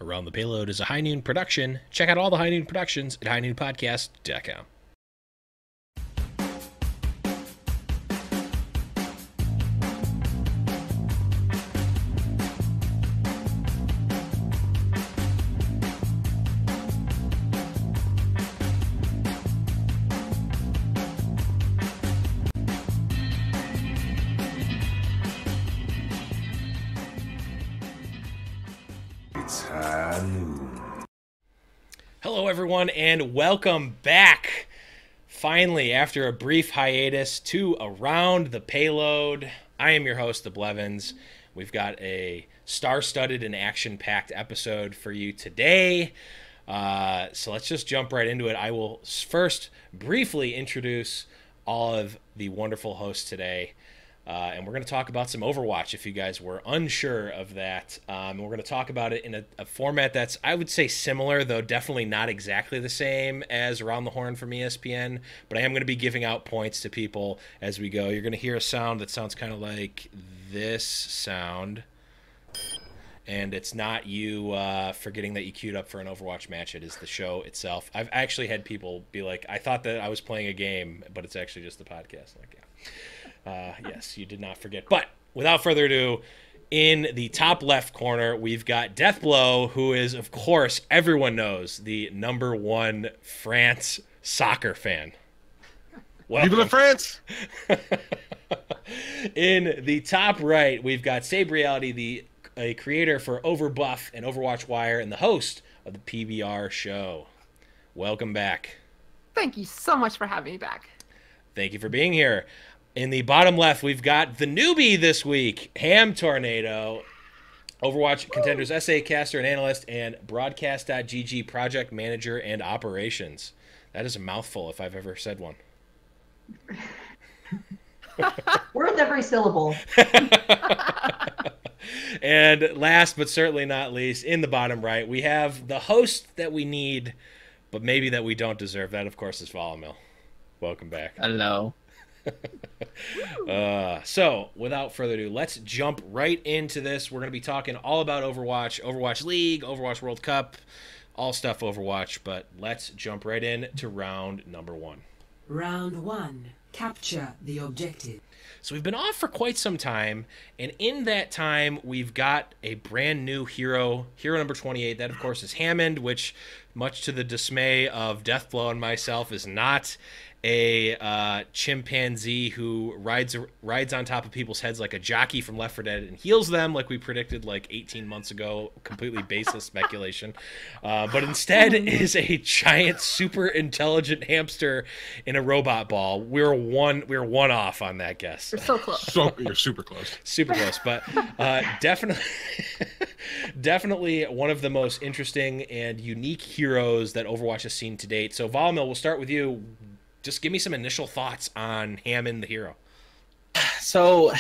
Around the Payload is a High Noon production. Check out all the High Noon productions at highnoonpodcast.com. Hello, everyone, and welcome back, finally, after a brief hiatus, to Around the Payload. I am your host, the Blevins. We've got a star-studded and action-packed episode for you today. So let's just jump right into it. I will first briefly introduce all of the wonderful hosts today. And we're going to talk about some Overwatch if you guys were unsure of that. We're going to talk about it in a format that's, I would say, similar, though definitely not exactly the same as Around the Horn from ESPN. But I am going to be giving out points to people as we go. You're going to hear a sound that sounds kind of like this sound. And it's not you forgetting that you queued up for an Overwatch match. It is the show itself. I've actually had people be like, I thought that I was playing a game, but it's actually just the podcast. Like, yeah. Yes, you did not forget. But without further ado, in the top left corner, we've got DeathBlow, who is, of course, everyone knows, the #1 France soccer fan. Welcome to France! In the top right, we've got Sabriality, a creator for Overbuff and Overwatch Wire, and the host of the PBR show. Welcome back. Thank you so much for having me back. Thank you for being here. In the bottom left, we've got the newbie this week, Ham Tornado, Overwatch Contenders SA caster and analyst, and Broadcast.gg project manager and operations. That is a mouthful if I've ever said one. Worth every syllable. And last but certainly not least, in the bottom right, we have the host that we need, but maybe that we don't deserve. That, of course, is Volamel. Welcome back. Hello. So, without further ado, let's jump right into this. We're going to be talking all about Overwatch, Overwatch League, Overwatch World Cup, all stuff Overwatch, but let's jump right in to round number 1. Round 1. Capture the objective. So we've been off for quite some time, and in that time, we've got a brand new hero number 28. That, of course, is Hammond, which, much to the dismay of DeathBlow and myself, is not a chimpanzee who rides on top of people's heads like a jockey from Left 4 Dead and heals them like we predicted like 18 months ago. Completely baseless speculation. But instead is a giant, super intelligent hamster in a robot ball. We're one off on that guess. You're so close. You're super close. Super close, but definitely one of the most interesting and unique heroes that Overwatch has seen to date. So Volamel, we'll start with you. Just give me some initial thoughts on Hammond the hero. So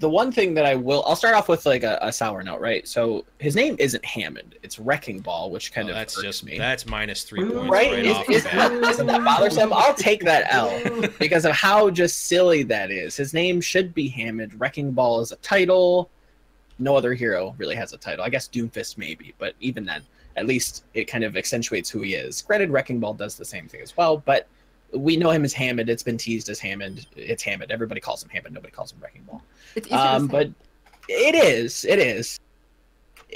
the one thing that I'll start off with like a sour note, right? So his name isn't Hammond, it's Wrecking Ball, which kind of that's just me. That's -3 points right off the bat. Isn't that bothersome? I'll take that L because of how just silly that is. His name should be Hammond. Wrecking Ball is a title. No other hero really has a title. I guess Doomfist maybe, but even then, at least it kind of accentuates who he is. Granted, Wrecking Ball does the same thing as well, but we know him as Hammond. It's been teased as Hammond. It's Hammond. Everybody calls him Hammond. Nobody calls him Wrecking Ball. It's easier but it is.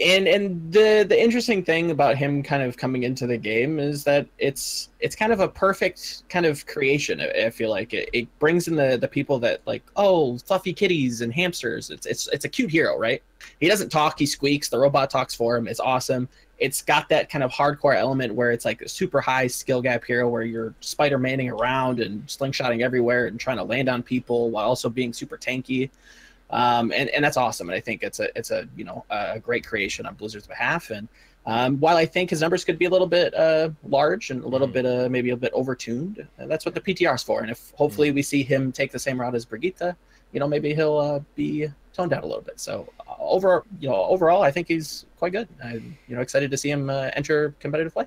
And the interesting thing about him kind of coming into the game is that it's kind of a perfect kind of creation. I feel like it brings in the people that like, oh, fluffy kitties and hamsters. It's a cute hero, right? He doesn't talk. He squeaks. The robot talks for him. It's awesome. It's got that kind of hardcore element where it's like a super high skill gap hero where you're Spider-Manning around and slingshotting everywhere and trying to land on people while also being super tanky. And that's awesome. And I think it's a great creation on Blizzard's behalf. And while I think his numbers could be a little bit large and a little bit maybe a bit overtuned, that's what the PTR is for. And if hopefully we see him take the same route as Brigitte, maybe he'll be toned down a little bit. So overall, I think he's quite good. I'm excited to see him enter competitive play.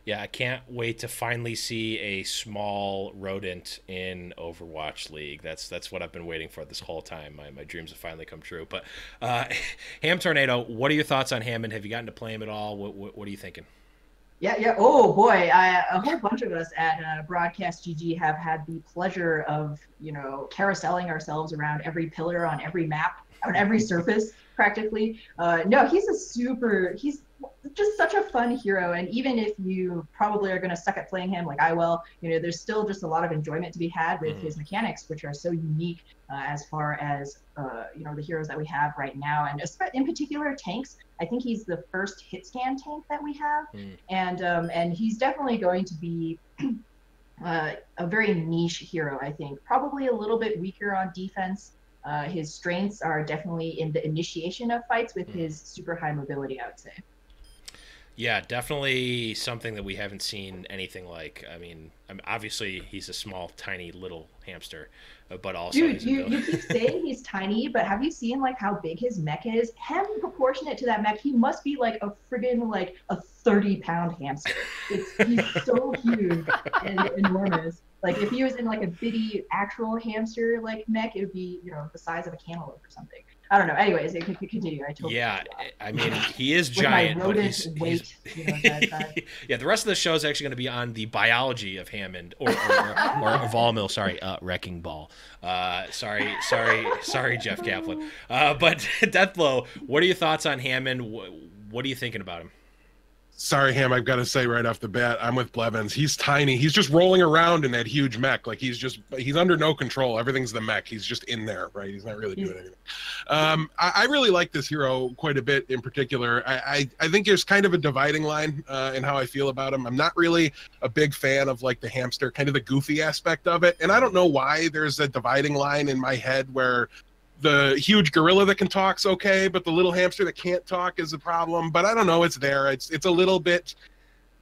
Yeah, I can't wait to finally see a small rodent in Overwatch League. That's what I've been waiting for this whole time. My dreams have finally come true. But Ham Tornado, what are your thoughts on Hammond? Have you gotten to play him at all? What are you thinking? Yeah. Oh boy, a whole bunch of us at Broadcast GG have had the pleasure of carouseling ourselves around every pillar on every map, on every surface practically. No, he's just such a fun hero, and even if you probably are going to suck at playing him like I will, there's still just a lot of enjoyment to be had with his mechanics, which are so unique as far as the heroes that we have right now, and in particular tanks. I think he's the first hit scan tank that we have, and he's definitely going to be a very niche hero. I think probably a little bit weaker on defense. His strengths are definitely in the initiation of fights with his super high mobility, I would say. Yeah, definitely something that we haven't seen anything like. I mean, obviously he's a small, tiny, little hamster, but also Dude, you keep saying he's tiny, but have you seen like how big his mech is? Him proportionate to that mech, he must be like a friggin' like a 30-pound hamster. He's so huge and enormous. Like if he was in like a bitty actual hamster like mech, it would be the size of a cantaloupe or something. I don't know. Anyways, it could continue. I totally I mean, he is giant, but he's yeah. The rest of the show is actually going to be on the biology of Hammond or Volamel. Sorry, Wrecking Ball. Sorry, Jeff Kaplan. But DeathBlow, what are your thoughts on Hammond? What are you thinking about him? Sorry, Ham, I've got to say right off the bat, I'm with Blevins. He's tiny. He's just rolling around in that huge mech. Like he's under no control. Everything's the mech. He's just in there, right? He's not really doing anything. I really like this hero quite a bit in particular. I think there's kind of a dividing line in how I feel about him. I'm not really a big fan of like the hamster, kind of the goofy aspect of it. And I don't know why there's a dividing line in my head where the huge gorilla that can talk's okay, but the little hamster that can't talk is a problem. But I don't know, it's there. It's a little bit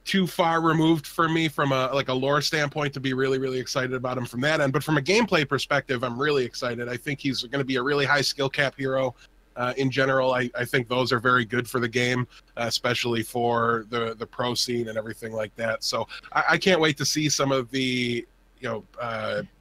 too far removed for me from a lore standpoint to be really, really excited about him from that end. But from a gameplay perspective, I'm really excited. I think he's going to be a really high skill cap hero. In general, I think those are very good for the game, especially for the pro scene and everything like that. So I can't wait to see some of the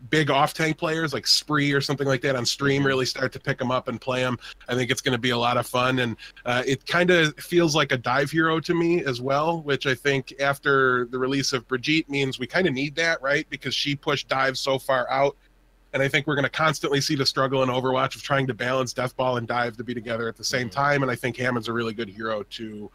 big off-tank players like Spree or something like that on stream really start to pick them up and play them. I think it's going to be a lot of fun, and it kind of feels like a dive hero to me as well, which I think after the release of Brigitte means we kind of need that, right? Because she pushed dive so far out, and I think we're going to constantly see the struggle in Overwatch of trying to balance Deathball and dive to be together at the same time, and I think Hammond's a really good hero to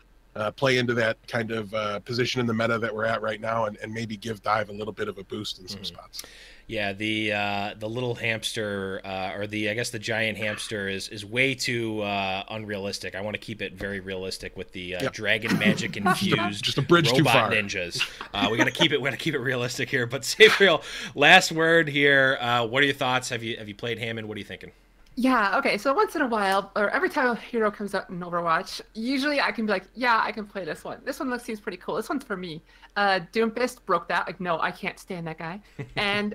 play into that kind of position in the meta that we're at right now, and maybe give dive a little bit of a boost in some spots. Yeah, the little hamster or the giant hamster is way too unrealistic. I want to keep it very realistic with the dragon magic infused just a bridge robot too far. ninjas. We gotta keep it realistic here. But Sabriel, last word here. What are your thoughts? Have you played Hammond? What are you thinking? Yeah, okay, so once in a while, or every time a hero comes out in Overwatch, usually I can be like, yeah, I can play this one. This one seems pretty cool. This one's for me. Doomfist broke that. Like, no, I can't stand that guy. And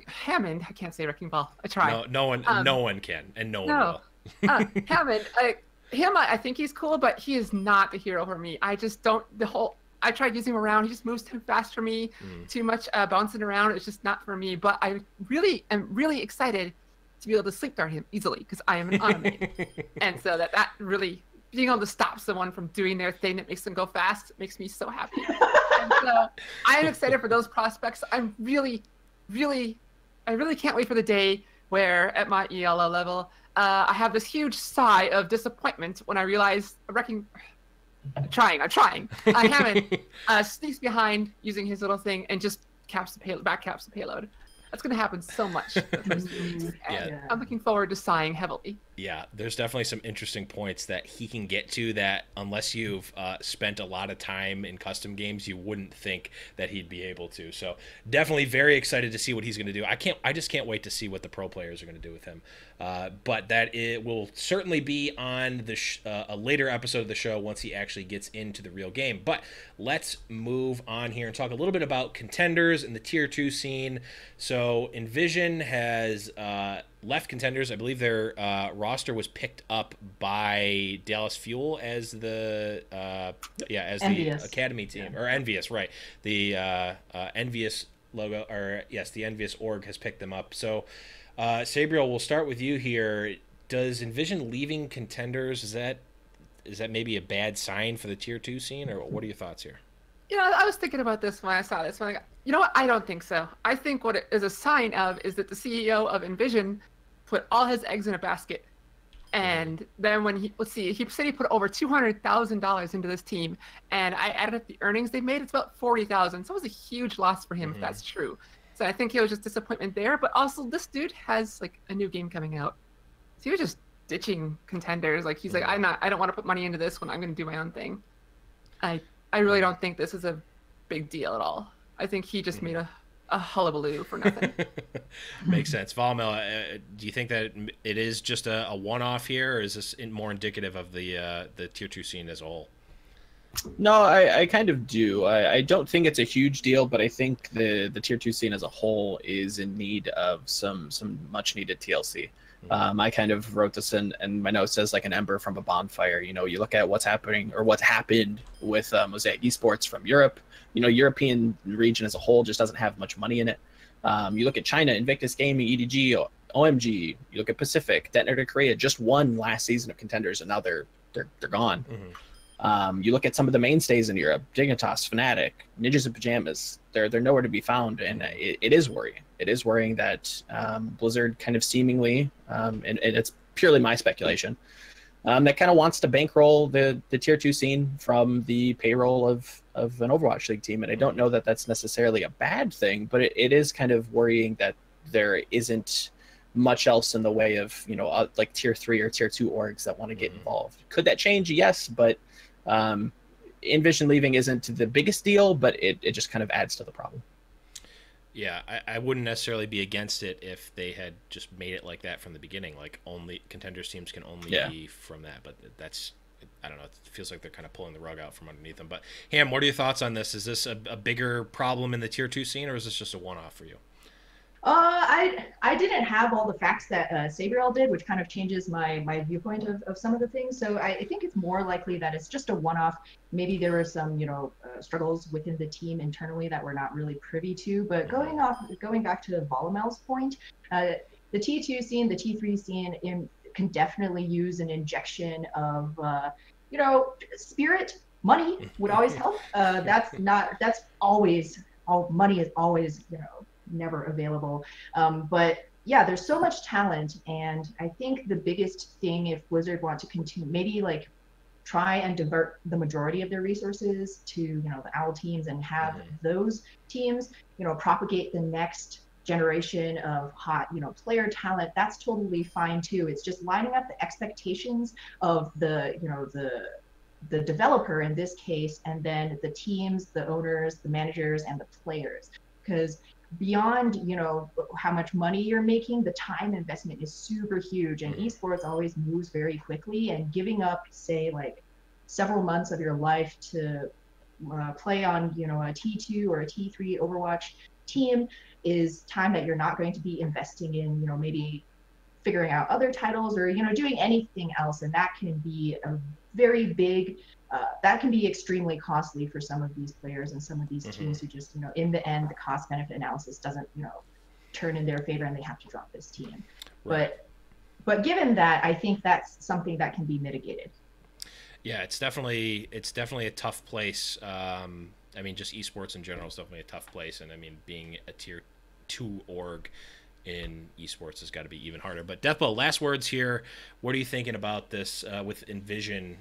Hammond, I can't say Wrecking Ball. I tried. No one can, and no one will. Hammond, I think he's cool, but he is not the hero for me. I just don't, I tried using him around. He just moves too fast for me, too much bouncing around. It's just not for me. But I really am really excited to be able to sleep dart him easily because I am an automated. And so that really being able to stop someone from doing their thing that makes them go fast makes me so happy. And so I am excited for those prospects. I really can't wait for the day where at my ELO level I have this huge sigh of disappointment when I realize I'm trying. Hammond sneaks behind using his little thing and just backcaps the payload. That's going to happen so much. I'm looking forward to sighing heavily. Yeah, there's definitely some interesting points that he can get to that unless you've spent a lot of time in custom games, you wouldn't think that he'd be able to. So definitely very excited to see what he's going to do. I just can't wait to see what the pro players are going to do with him. But that it will certainly be on the a later episode of the show once he actually gets into the real game. But let's move on here and talk a little bit about contenders in the tier 2 scene. So Envision has left Contenders. I believe their roster was picked up by Dallas Fuel as the Envious. the academy team, or Envious, right? The Envious logo, or yes, the Envious org has picked them up. So, Sabriel, we'll start with you here. Does Envision leaving Contenders, is that maybe a bad sign for the Tier 2 scene, or what are your thoughts here? You know, I was thinking about this when I saw this. You know what? I don't think so. I think what it is a sign of is that the CEO of Envision put all his eggs in a basket. And then when he said he put over $200,000 into this team, and I added up the earnings they made, it's about $40,000. So it was a huge loss for him, if that's true. So I think it was just disappointment there. But also, this dude has like a new game coming out. So he was just ditching Contenders. Like he's like, I don't want to put money into this one. I'm going to do my own thing. I really don't think this is a big deal at all. I think he just made a hullabaloo for nothing. Makes sense. Volamel, do you think that it is just a one-off here, or is this more indicative of the Tier 2 scene as a whole? No, I kind of do. I don't think it's a huge deal, but I think the Tier 2 scene as a whole is in need of some much-needed TLC. I kind of wrote this in, and my note says like an ember from a bonfire. You know, you look at what's happening or what's happened with Mosaic Esports from Europe. You know, European region as a whole just doesn't have much money in it. You look at China, Invictus Gaming, EDG, OMG. You look at Pacific, Detonator Korea just won last season of Contenders, and now they're gone. You look at some of the mainstays in Europe, Dignitas, Fnatic, Ninjas in Pajamas. They're nowhere to be found, and it is worrying. It is worrying that Blizzard kind of seemingly, and it's purely my speculation, that kind of wants to bankroll the Tier 2 scene from the payroll of an Overwatch League team. And I don't know that that's necessarily a bad thing, but it is kind of worrying that there isn't much else in the way of, you know, like Tier 3 or Tier 2 orgs that want to get involved. Could that change? Yes, but Envision leaving isn't the biggest deal, but it just kind of adds to the problem. Yeah, I wouldn't necessarily be against it if they had just made it like that from the beginning. Like, only Contenders teams can only be from that. But that's, I don't know, it feels like they're kind of pulling the rug out from underneath them. But, Ham, what are your thoughts on this? Is this a bigger problem in the Tier 2 scene, or is this just a one-off for you? I didn't have all the facts that Sabriel did, which kind of changes my viewpoint of some of the things. So I think it's more likely that it's just a one-off. Maybe there were some, you know, struggles within the team internally that we're not really privy to. But going back to Volamel's point, the T2 scene, the T3 scene can definitely use an injection of, you know, spirit. Money would always help. That's always, money is always, you know, never available. But yeah, there's so much talent, and I think the biggest thing, if Blizzard want to continue, maybe like try and divert the majority of their resources to, you know, the OWL teams, and have those teams, you know, propagate the next generation of hot, you know, player talent. That's totally fine too. It's just lining up the expectations of the, you know, the developer in this case, and then the teams, the owners, the managers, and the players. Because beyond, you know, how much money you're making, the time investment is super huge, and esports always moves very quickly, and giving up, say, like several months of your life to play on, you know, a T2 or a T3 Overwatch team is time that you're not going to be investing in, you know, maybe figuring out other titles or, you know, doing anything else. And that can be a very big, that can be extremely costly for some of these players and some of these teams who just, you know, in the end, the cost benefit analysis doesn't, you know, turn in their favor, and they have to drop this team. Right. But given that, I think that's something that can be mitigated. Yeah, it's definitely a tough place. I mean, just esports in general is definitely a tough place, and I mean, being a Tier 2 org in esports has got to be even harder. But DeathBlow, last words here. What are you thinking about this with Envision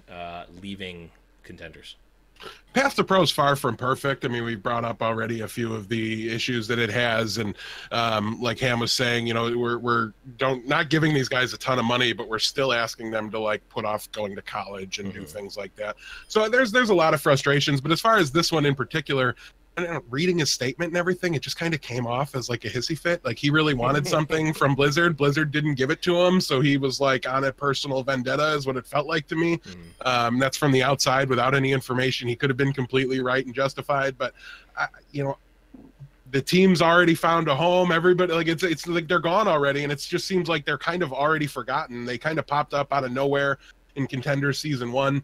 leaving Contenders? Path to Pro is far from perfect. I mean, we brought up already a few of the issues that it has, and like Ham was saying, you know, we're not giving these guys a ton of money, but we're still asking them to like put off going to college and do things like that. So there's a lot of frustrations. But as far as this one in particular, reading his statement and everything, it just kind of came off as like a hissy fit. Like he really wanted something from Blizzard. Blizzard didn't give it to him, so he was like on a personal vendetta, is what it felt like to me. That's from the outside without any information. He could have been completely right and justified, but you know, the team's already found a home. Everybody, like, it's like they're gone already, and it just seems like they're kind of already forgotten. They kind of popped up out of nowhere in Contenders Season 1.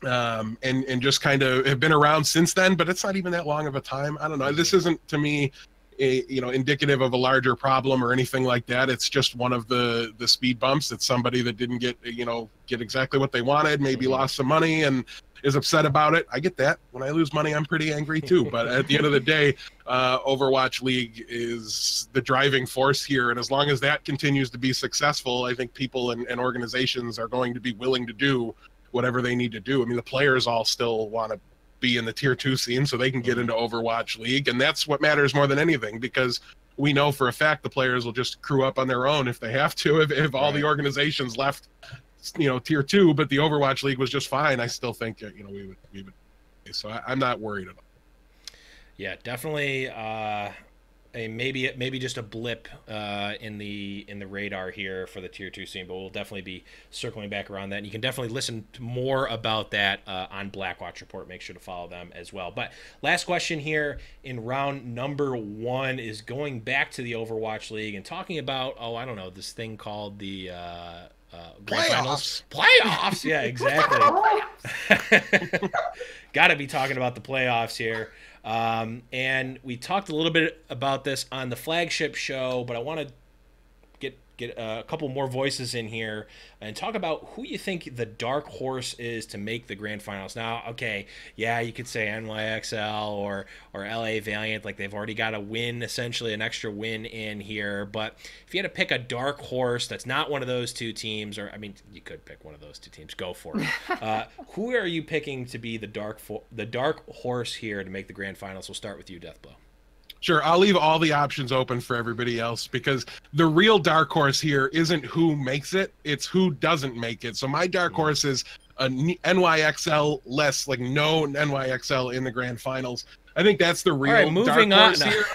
And just kind of have been around since then, but it's not even that long of a time. I don't know. This isn't, to me, indicative of a larger problem or anything like that. It's just one of the speed bumps. It's somebody that didn't get exactly what they wanted, maybe lost some money and is upset about it. I get that. When I lose money, I'm pretty angry too. But at the end of the day, Overwatch League is the driving force here. And as long as that continues to be successful, I think people and organizations are going to be willing to do whatever they need to do. I mean, the players all still want to be in the tier 2 scene so they can get into Overwatch League, and that's what matters more than anything, because we know for a fact the players will just crew up on their own if they have to. If all the organizations left, tier 2, but the Overwatch League was just fine, I still think we would. So I'm not worried at all. Yeah, definitely. Maybe just a blip in the radar here for the tier 2 scene, but we'll definitely be circling back around that. And you can definitely listen to more about that on Blackwatch Report. Make sure to follow them as well. But last question here in round number 1 is going back to the Overwatch League and talking about this thing called the playoffs. Playoffs, yeah, exactly. Got to be talking about the playoffs here. And we talked a little bit about this on the flagship show, but I want to get a couple more voices in here and talk about who you think the dark horse is to make the grand finals. Now, okay, yeah, you could say NYXL or LA Valiant, like they've already got a win, essentially an extra win in here. But if you had to pick a dark horse that's not one of those two teams, or I mean, you could pick one of those two teams, go for it. Who are you picking to be the dark horse here to make the grand finals? We'll start with you, DeathBlow. Sure, I'll leave all the options open for everybody else, because the real dark horse here isn't who makes it, it's who doesn't make it. So my dark horse is a NYXL less, like no NYXL in the grand finals. I think that's the real dark horse here.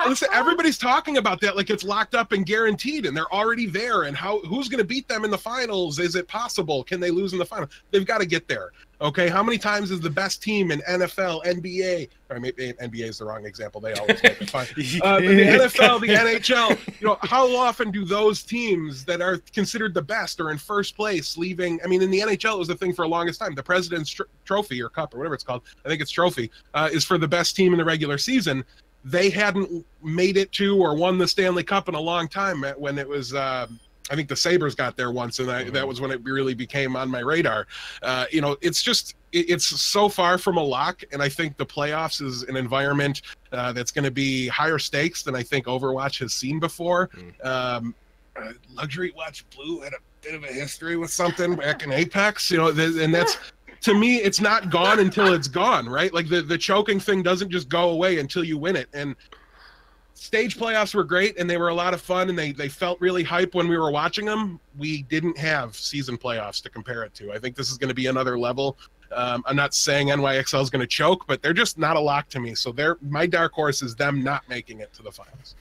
Listen, everybody's talking about that like it's locked up and guaranteed, and they're already there. And who's going to beat them in the finals? Is it possible? Can they lose in the final? They've got to get there. Okay, how many times is the best team in NFL, NBA, or maybe NBA is the wrong example, they always make it fine. But the NFL, the NHL, how often do those teams that are considered the best or in first place leaving? I mean, in the NHL, it was the thing for the longest time. The President's Trophy or Cup or whatever it's called, I think it's Trophy, is for the best team in the regular season. They hadn't made it to or won the Stanley Cup in a long time when it was I think the Sabres got there once, and that was when it really became on my radar. It's so far from a lock, and I think the playoffs is an environment that's going to be higher stakes than I think Overwatch has seen before. Luxury Watch Blue had a bit of a history with something back in Apex, and that's, to me, it's not gone until it's gone, right? Like the choking thing doesn't just go away until you win it. And stage playoffs were great, and they were a lot of fun, and they felt really hype when we were watching them. We didn't have season playoffs to compare it to. I think this is going to be another level. I'm not saying NYXL is going to choke, but they're just not a lock to me. So my dark horse is them not making it to the finals.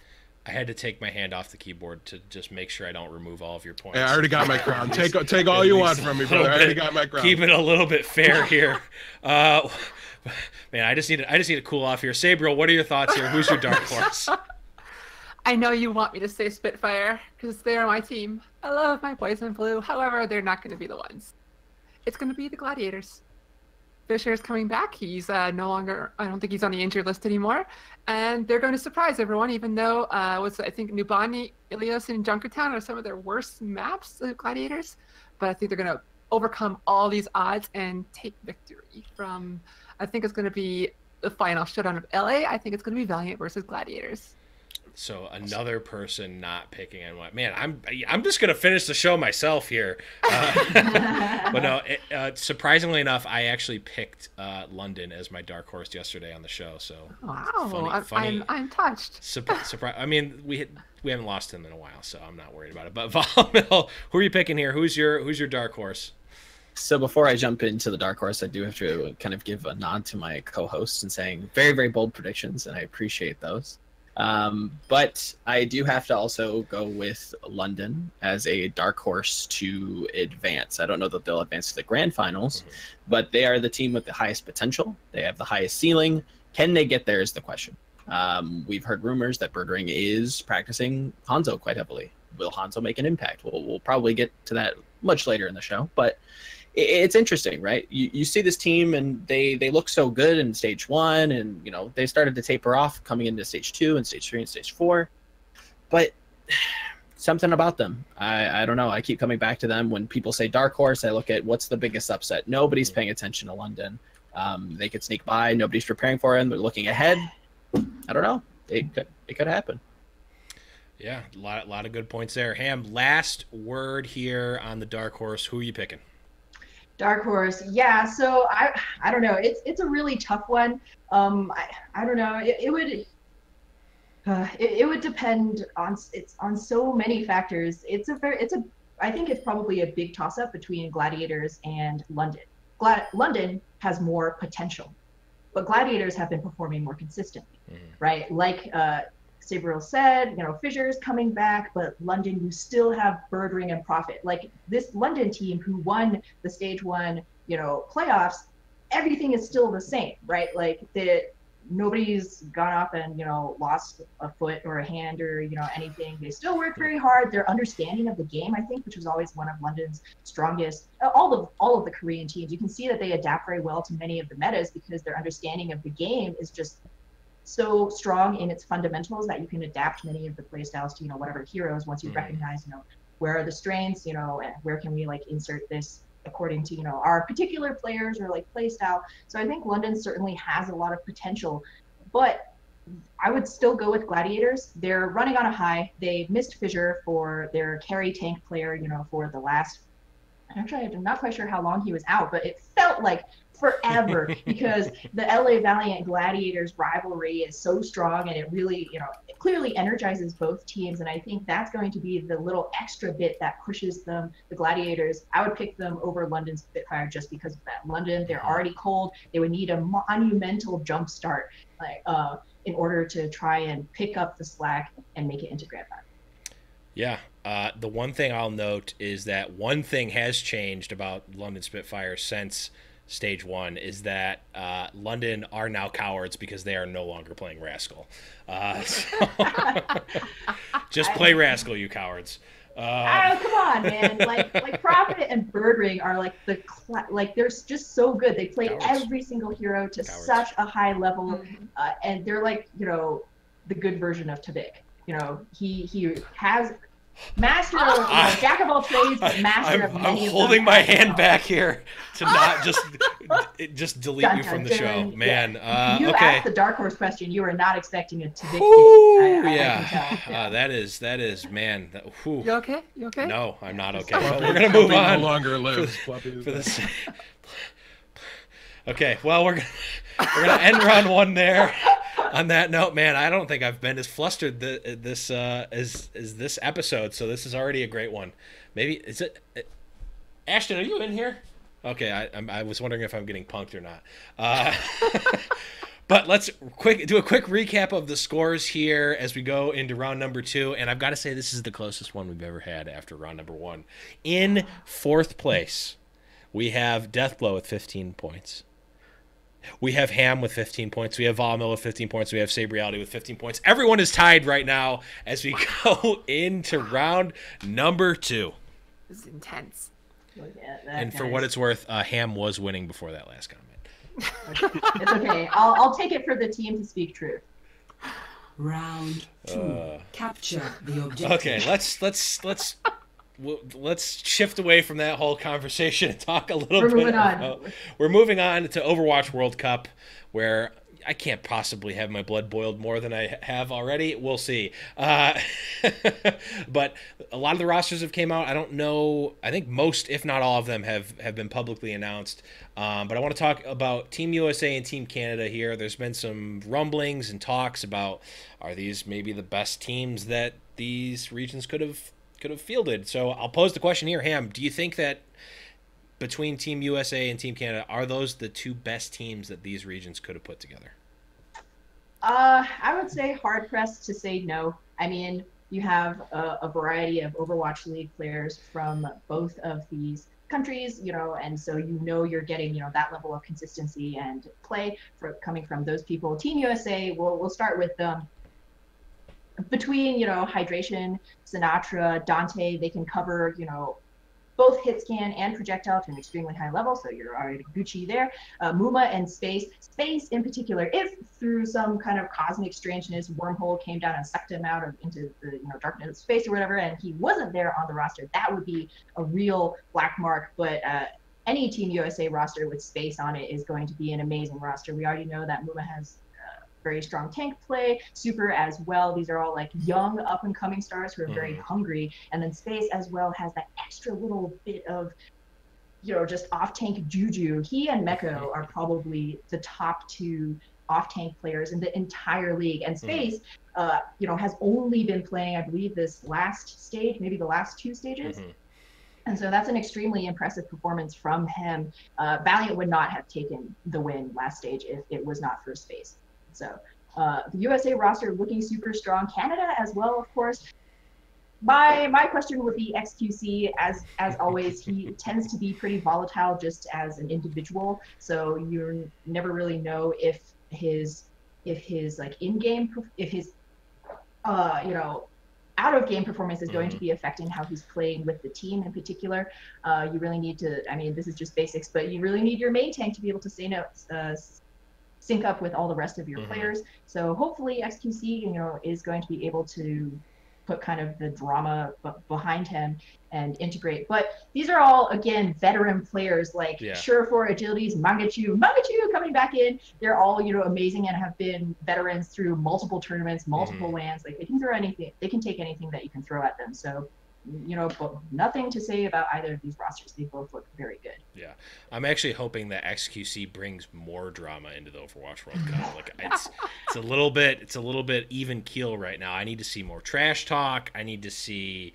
I had to take my hand off the keyboard to just make sure I don't remove all of your points. Yeah, I already got my crown. Take all you want from me, brother. I already got my crown. Keep it a little bit fair here. Man, I just need to cool off here. Sabriel, what are your thoughts here? Who's your dark horse? I know you want me to say Spitfire because they're my team. I love my boys in blue. However, they're not going to be the ones. It's going to be the Gladiators. Fisher's coming back. He's no longer, I don't think he's on the injured list anymore. And they're going to surprise everyone, even though I think Nubani, Ilios, and Junkertown are some of their worst maps, the Gladiators. But I think they're going to overcome all these odds and take victory from, I think it's going to be the final showdown of LA. I think it's going to be Valiant versus Gladiators. So another person not picking NY. Man, I'm just gonna finish the show myself here. But no, surprisingly enough, I actually picked London as my dark horse yesterday on the show. So wow, funny. I'm touched. Surprise! I mean, we haven't lost him in a while, so I'm not worried about it. But Volamel, who are you picking here? Who's your dark horse? So before I jump into the dark horse, I do have to kind of give a nod to my co-host and saying very, very bold predictions, and I appreciate those. But I do have to also go with London as a dark horse to advance. I don't know that they'll advance to the grand finals, but they are the team with the highest potential. They have the highest ceiling. Can they get there is the question. We've heard rumors that Birdring is practicing Hanzo quite heavily. Will Hanzo make an impact? We'll probably get to that much later in the show, but it's interesting, right? You see this team and they look so good in stage 1, and you know they started to taper off coming into stage 2 and stage 3 and stage 4, but something about them, I don't know. I keep coming back to them. When people say dark horse, I look at what's the biggest upset. Nobody's paying attention to London. They could sneak by. Nobody's preparing for him. They're looking ahead. I don't know. It could happen. Yeah, a lot of good points there. Ham, last word here on the dark horse. Who are you picking? Dark horse, yeah. So I don't know. It's a really tough one. I don't know. It would depend on so many factors. I think it's probably a big toss up between Gladiators and London. London has more potential, but Gladiators have been performing more consistently, right? Like Sabriel said, you know, Fissure's coming back, but London, you still have Birdring and Prophet. Like this London team who won the stage 1, you know, playoffs, everything is still the same, right? Like nobody's gone off and, you know, lost a foot or a hand or, you know, anything. They still work very hard. Their understanding of the game, I think, which was always one of London's strongest, all of the Korean teams, you can see that they adapt very well to many of the metas because their understanding of the game is just so strong in its fundamentals that you can adapt many of the playstyles to, you know, whatever heroes once you recognize, you know, where are the strengths, you know, and where can we like insert this according to, you know, our particular players or like playstyle. So I think London certainly has a lot of potential, but I would still go with Gladiators. They're running on a high. They missed Fissure for their carry tank player, you know, for the last, actually I'm not quite sure how long he was out, but it felt like forever because the LA Valiant Gladiators rivalry is so strong and it really, you know, it clearly energizes both teams. And I think that's going to be the little extra bit that pushes them, the Gladiators. I would pick them over London Spitfire just because of that. London, they're already cold. They would need a monumental jump start in order to try and pick up the slack and make it into Grand Final. Yeah. The one thing I'll note is that one thing has changed about London Spitfire since stage 1 is that London are now cowards because they are no longer playing Rascal. Just play Rascal, you cowards. Oh, come on, man! Like Prophet and Birdring are like they're just so good. They play every single hero to such a high level, and they're like, you know, the good version of Tabik. You know, he has master of jack of all trades, but master of many. I'm holding my hand back here to not just delete you from the show, man. You okay. asked the dark horse question. You were not expecting it to be. Yeah. That is man. You okay? You okay? No, I'm not okay. But we're gonna move on. No longer lives. For this. Okay. Well, we're gonna end round 1 there. On that note, man, I don't think I've been as flustered as this episode, so this is already a great one. Maybe is it? Ashton, are you in here? Okay, I was wondering if I'm getting punked or not. But let's do a quick recap of the scores here as we go into round number 2, and I've got to say this is the closest one we've ever had after round number 1. In 4th place, we have DeathBlow with 15 points. We have Ham with 15 points. We have Volamel with 15 points. We have Sabriality with 15 points. Everyone is tied right now as we go into round number 2. This is intense. And for what it's worth, Ham was winning before that last comment. It's okay. I'll take it for the team to speak truth. Round 2. Capture the objective. Okay, let's shift away from that whole conversation and talk a little bit. We're moving on to Overwatch World Cup, where I can't possibly have my blood boiled more than I have already. We'll see. But a lot of the rosters have came out. I don't know. I think most, if not all of them, have been publicly announced. But I want to talk about Team USA and Team Canada here. There's been some rumblings and talks about, are these maybe the best teams that these regions could have fielded? So I'll pose the question here. Ham, do you think that between Team USA and Team Canada, are those the 2 best teams that these regions could have put together? I would say hard pressed to say no. I mean, you have a variety of Overwatch League players from both of these countries, and so you're getting that level of consistency and play coming from those people. Team USA, we'll start with between Hydration, Sinatra, Dante, they can cover both hit scan and projectile to an extremely high level, so you're already Gucci there. Muma and Space in particular, if through some kind of cosmic strangeness, wormhole came down and sucked him out into the darkness of space or whatever, and he wasn't there on the roster, that would be a real black mark. But any Team USA roster with Space on it is going to be an amazing roster. We already know that Muma has very strong tank play, Super as well. These are all like young up and coming stars who are very hungry. And then Space as well has that extra little bit of, just off tank juju. He and Meko are probably the top 2 off tank players in the entire league. And Space, has only been playing, I believe, this last stage, maybe the last 2 stages. And so that's an extremely impressive performance from him. Valiant would not have taken the win last stage if it was not for Space. So the USA roster looking super strong. Canada as well, of course. My question would be XQC. As always, he tends to be pretty volatile just as an individual. So you never really know if his like in-game, if his out of game performance is going to be affecting how he's playing with the team in particular. You really need to, I mean, this is just basics, but you really need your main tank to be able to sync up with all the rest of your players. So hopefully XQC, is going to be able to put kind of the drama behind him and integrate. But these are all, again, veteran players like Sure4, Agilities, Mangachu coming back in. They're all, amazing and have been veterans through multiple tournaments, multiple lands. Like they can throw anything, they can take anything that you can throw at them. So but nothing to say about either of these rosters. They both look very good. Yeah, I'm actually hoping that XQC brings more drama into the Overwatch World Cup. Like it's a little bit even keel right now. I need to see more trash talk. I need to see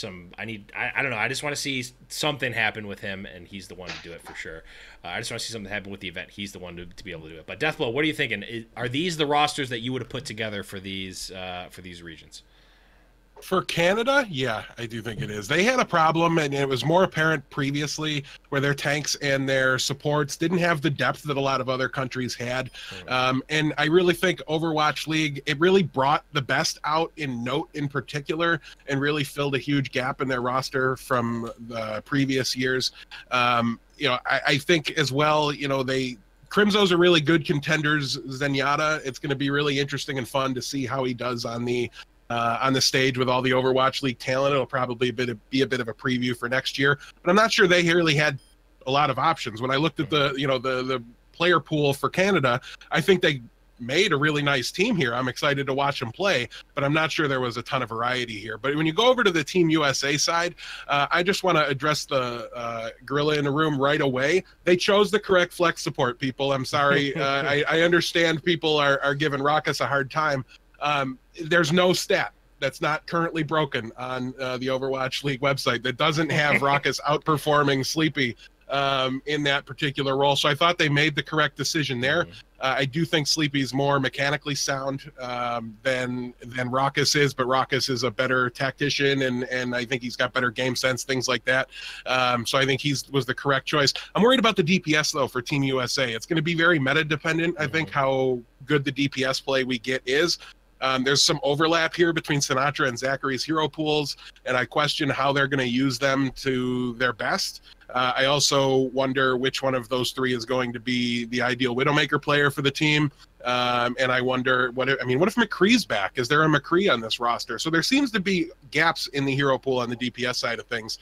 I don't know. I just want to see something happen with him, and he's the one to do it for sure. I just want to see something happen with the event. He's the one to be able to do it. But DeathBlow, what are you thinking? Are these the rosters that you would have put together for these regions? For Canada, yeah, I do think it is. They had a problem, and it was more apparent previously, where their tanks and their supports didn't have the depth that a lot of other countries had. And I really think Overwatch League, it really brought the best out in Note in particular, and really filled a huge gap in their roster from the previous years. I think as well, Crimso's a really good contenders. Zenyatta, it's going to be really interesting and fun to see how he does on the stage with all the Overwatch League talent. It'll probably be a bit of a preview for next year, but I'm not sure they really had a lot of options. When I looked at the player pool for Canada, I think they made a really nice team here. I'm excited to watch them play, but I'm not sure there was a ton of variety here. But when you go over to the Team USA side, I just want to address the gorilla in the room right away. They chose the correct flex support, people. I'm sorry. I understand people are giving Raucus a hard time. There's no stat that's not currently broken on the Overwatch League website that doesn't have Raucus outperforming Sleepy in that particular role. So I thought they made the correct decision there. I do think Sleepy's more mechanically sound than Raucus is, but Raucus is a better tactician, and I think he's got better game sense, things like that. So I think was the correct choice. I'm worried about the DPS, though, for Team USA. It's going to be very meta-dependent, I think, how good the DPS play we get is. There's some overlap here between Sinatra and Zachary's hero pools, and I question how they're going to use them to their best. I also wonder which one of those three is going to be the ideal Widowmaker player for the team. And I wonder, what if McCree's back? Is there a McCree on this roster? So there seems to be gaps in the hero pool on the DPS side of things.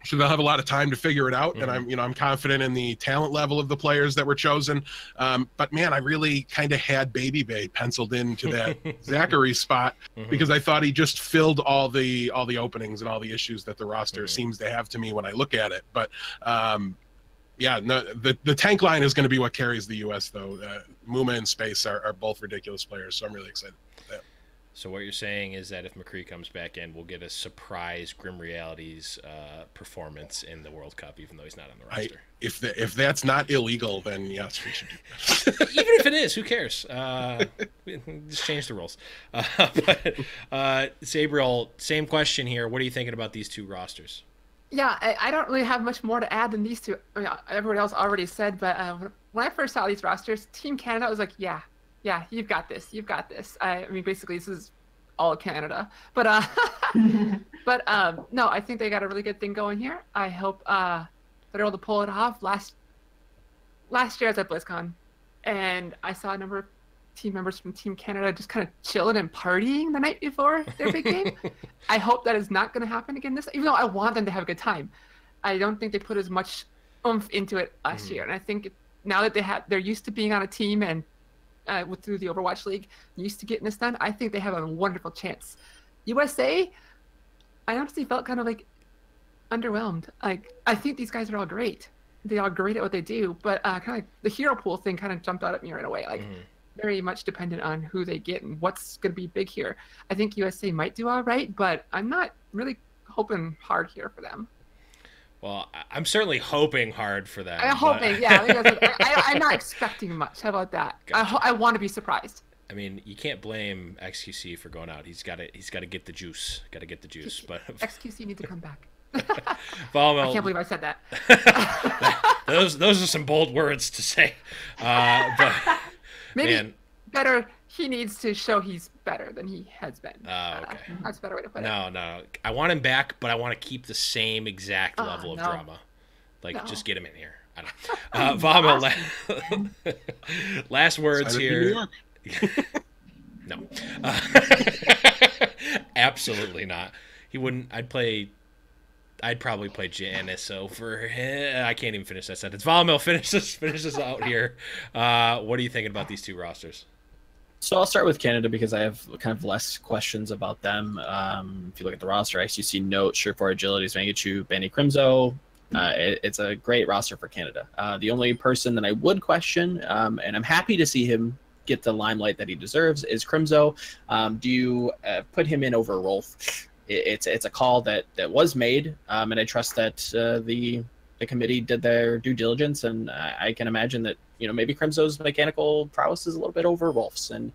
So they'll have a lot of time to figure it out, and I'm confident in the talent level of the players that were chosen. But man, I really kind of had Baby Bay penciled into that Zachary spot because I thought he just filled all the openings and all the issues that the roster seems to have to me when I look at it. But yeah, no, the tank line is going to be what carries the US though. Muma and Space are both ridiculous players, so I'm really excited about that. So what you're saying is that if McCree comes back in, we'll get a surprise Grim Realities performance in the World Cup, even though he's not on the roster. If that's not illegal, then yes, we should do that. Even if it is, who cares? Just change the rules. But Sabriel, same question here. What are you thinking about these two rosters? Yeah, I don't really have much more to add than these two. I mean, everyone else already said, but when I first saw these rosters, Team Canada was like, yeah, you've got this, you've got this. I mean, basically, this is all Canada. But no, I think they got a really good thing going here. I hope they're able to pull it off. Last year I was at BlizzCon, and I saw a number of team members from Team Canada just kind of chilling and partying the night before their big game. I hope that is not going to happen again even though I want them to have a good time. I don't think they put as much oomph into it last year, and I think now that they're used to being on a team and through the Overwatch League, used to getting this done, I think they have a wonderful chance. USA, I honestly felt kind of like underwhelmed. Like, I think these guys are all great. They're all great at what they do, but kind of like the hero pool thing kind of jumped out at me right away. Like, very much dependent on who they get and what's going to be big here. I think USA might do all right, but I'm not really hoping hard here for them. Well, I'm certainly hoping hard for them. I'm hoping, yeah. I'm not expecting much. How about that? Gotcha. I want to be surprised. I mean, you can't blame XQC for going out. He's got to get the juice. Got to get the juice. But XQC needs to come back. Volamel, I can't believe I said that. those are some bold words to say. But maybe better. He needs to show he's better than he has been. Oh, okay. That's a better way to put it. No. I want him back, but I want to keep the same exact level of drama. Like, just get him in here. I don't know. Volamel, last words here. No. Absolutely not. He wouldn't. I'd probably play Janice over him. I can't even finish that sentence. Volamel, finish this out here. What are you thinking about these two rosters? So I'll start with Canada because I have kind of less questions about them. If you look at the roster, ICC Note, Surefour Agilities, Mangachu, Benny Crimzo. It's a great roster for Canada. The only person that I would question, and I'm happy to see him get the limelight that he deserves, is Crimzo. Do you put him in over Rolf? It's a call that was made, and I trust that the committee did their due diligence, and I can imagine that maybe Crimso's mechanical prowess is a little bit over Rolf's, and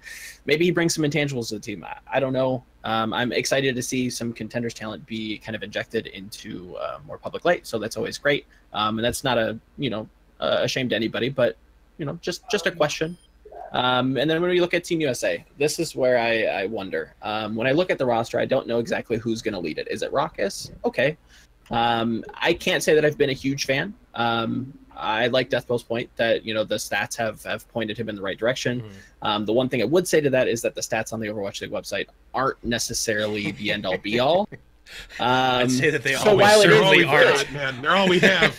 maybe he brings some intangibles to the team. I don't know. I'm excited to see some Contenders talent be kind of injected into more public light, so that's always great. And that's not a shame to anybody, but just a question. And then when we look at Team USA, this is where I wonder. When I look at the roster, I don't know exactly who's going to lead it. Is it Raucus? Okay. I can't say that I've been a huge fan. I like DeathBlow's point that the stats have pointed him in the right direction. The one thing I would say to that is that the stats on the Overwatch League website aren't necessarily the end all be all. I'd say that they certainly aren't. Man, they're all we have.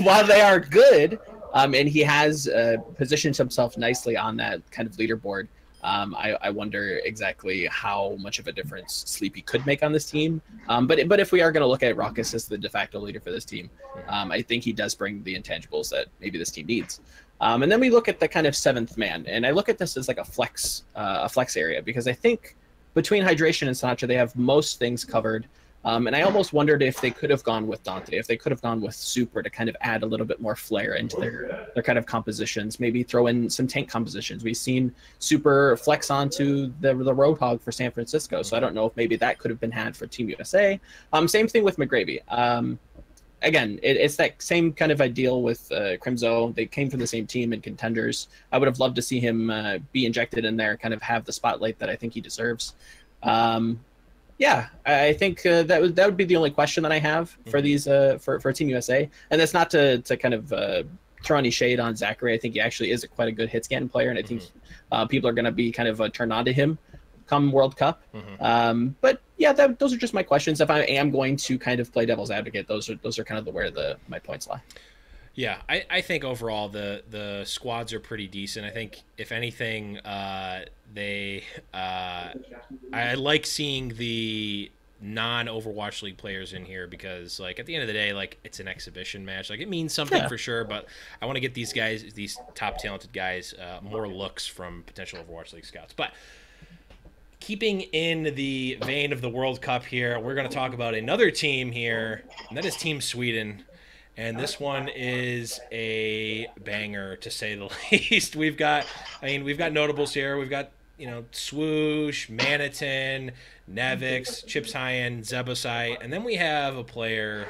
while they are good, and he has positioned himself nicely on that kind of leaderboard. I wonder exactly how much of a difference Sleepy could make on this team. But if we are going to look at Raucus as the de facto leader for this team, I think he does bring the intangibles that maybe this team needs. And then we look at the kind of seventh man, and I look at this as like a flex area, because I think between Hydration and Sinatra, they have most things covered. And I almost wondered if they could have gone with Dante, if they could have gone with Super to kind of add a little bit more flair into their kind of compositions, maybe throw in some tank compositions. We've seen Super flex onto the Roadhog for San Francisco, so I don't know if maybe that could have been had for Team USA. Same thing with McGravy. Again, it's that same kind of ideal with Crimzo. They came from the same team in Contenders. I would have loved to see him be injected in there, kind of have the spotlight that I think he deserves. Yeah, I think that would be the only question that I have for these for Team USA, and that's not to kind of throw any shade on Zachary. I think he actually is quite a good hit scan player, and I think people are going to be kind of turned on to him come World Cup. But yeah, those are just my questions. If I am going to kind of play devil's advocate, those are kind of where my points lie. Yeah, I think overall the squads are pretty decent. I think if anything, I like seeing the non-Overwatch League players in here, because like at the end of the day, like it's an exhibition match. Like it means something for sure, but I want to get these guys, these top talented guys, more looks from potential Overwatch League scouts. But keeping in the vein of the World Cup here, we're going to talk about another team here, and that is Team Sweden. And this one is a banger, to say the least. We've got notables here. We've got Swoosh, Manitin, Nevix, Chips Hyen, Zebosite, and then we have a player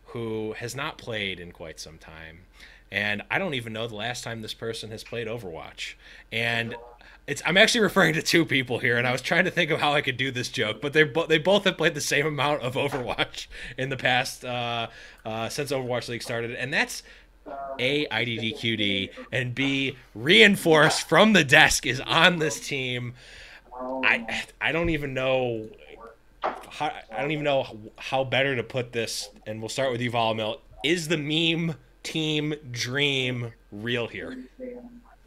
who has not played in quite some time. And I don't even know the last time this person has played Overwatch. And I'm actually referring to two people here, and I was trying to think of how I could do this joke, but they both have played the same amount of Overwatch in the past since Overwatch League started, and that's A, IDDQD, and B, Reinforce from the desk is on this team. I don't even know how better to put this, and we'll start with you, Volamel. Is the meme team dream real here?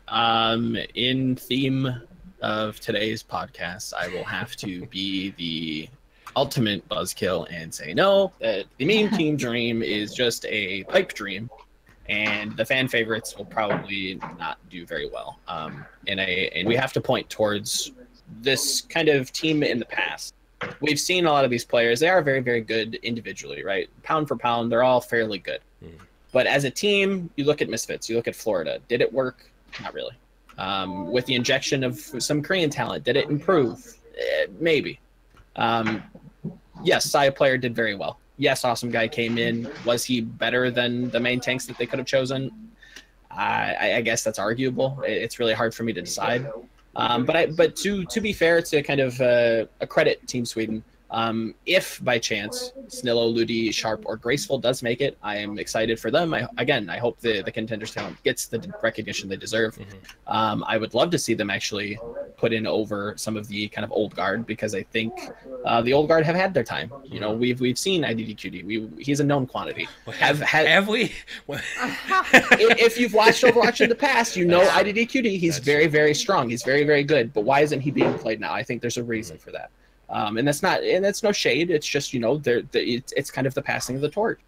In theme of today's podcast, I will have to be the ultimate buzzkill and say no, that the meme team dream is just a pipe dream, and the fan favorites will probably not do very well. And we have to point towards this kind of team in the past. We've seen a lot of these players. They are very, very good individually, right? Pound for pound, they're all fairly good. But as a team, you look at Misfits, you look at Florida. Did it work? Not really. With the injection of some Korean talent, did it improve? Maybe. Yes, Saya player did very well. Yes, Awesome Guy came in. Was he better than the main tanks that they could have chosen? I guess that's arguable. It's really hard for me to decide. But to be fair, to kind of accredit Team Sweden, if by chance Snillo, Ludi, Sharp, or Graceful does make it, I am excited for them. I hope the Contenders talent gets the recognition they deserve. I would love to see them actually put in over some of the kind of old guard, because I think the old guard have had their time. We've seen IDDQD. He's a known quantity. Have we? If you've watched Overwatch in the past, IDDQD. He's very, very strong. He's very, very good. But why isn't he being played now? I think there's a reason for that. And that's no shade. It's just, it's kind of the passing of the torch.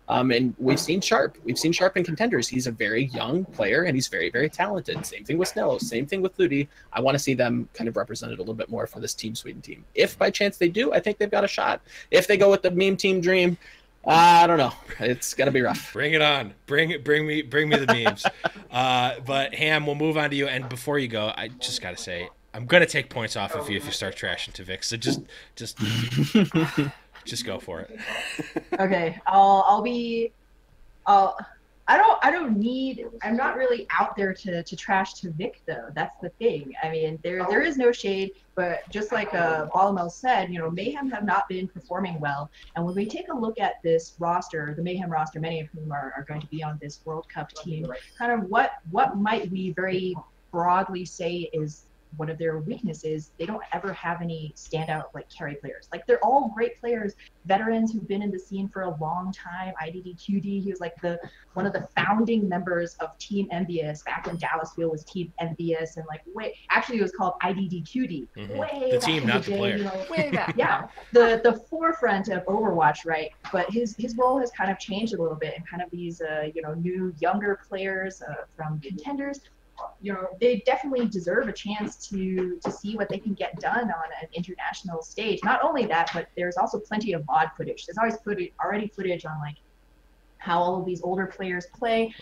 And we've seen Sharp. We've seen Sharp in Contenders. He's a very young player, and he's very, very talented. Same thing with Snell. Same thing with Ludi. I want to see them kind of represented a little bit more for this Team Sweden team. If by chance they do, I think they've got a shot. If they go with the meme team dream, I don't know. It's gonna be rough. Bring it on. Bring me the memes. But Ham, we'll move on to you. And before you go, I just gotta say, I'm gonna take points off of you if you start trashing Tavik. So just go for it. Okay, I'm not really out there to trash Tavik though. That's the thing. I mean, there is no shade, but just like Volamel said, Mayhem have not been performing well. And when we take a look at this roster, the Mayhem roster, many of whom are going to be on this World Cup team, kind of what might we very broadly say is one of their weaknesses? They don't ever have any standout carry players. They're all great players, veterans who've been in the scene for a long time. IDDQD, he was one of the founding members of Team Envious back when Dallasville was Team Envious, and actually it was called IDDQD. Way the team, not the player. Way back. Yeah, the forefront of Overwatch, right? But his role has kind of changed a little bit, and kind of these new younger players from Contenders. They definitely deserve a chance to see what they can get done on an international stage. Not only that, but there's also plenty of VOD footage. There's always footage on how all of these older players play.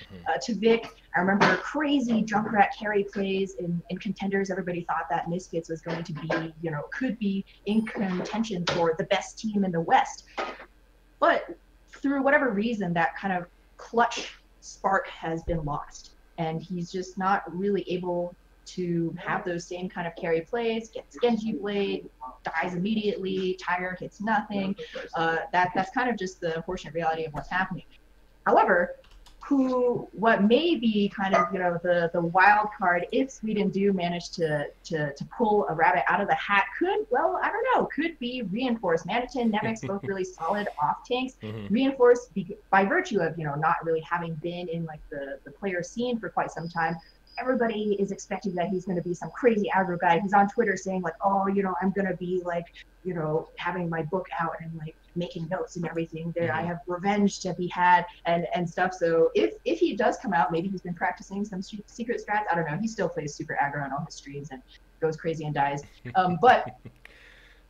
Tavik, I remember crazy Junkrat carry plays in Contenders. Everybody thought that Misfits was going to be, could be in contention for the best team in the West. But through whatever reason, that kind of clutch spark has been lost. And he's just not really able to have those same kind of carry plays, gets Genji Blade, dies immediately, Tiger hits nothing. That's kind of just the unfortunate reality of what's happening. However, what may be kind of, the wild card, if Sweden do manage to pull a rabbit out of the hat, could be Reinforced. Manitin, Nevix, both really solid off tanks. Reinforced by virtue of, not really having been in the player scene for quite some time. Everybody is expecting that he's going to be some crazy aggro guy. He's on Twitter saying I'm going to be having my book out and making notes and everything. There, I have revenge to be had and stuff. So if he does come out, maybe he's been practicing some secret strats. I don't know. He still plays super aggro on all his streams and goes crazy and dies. But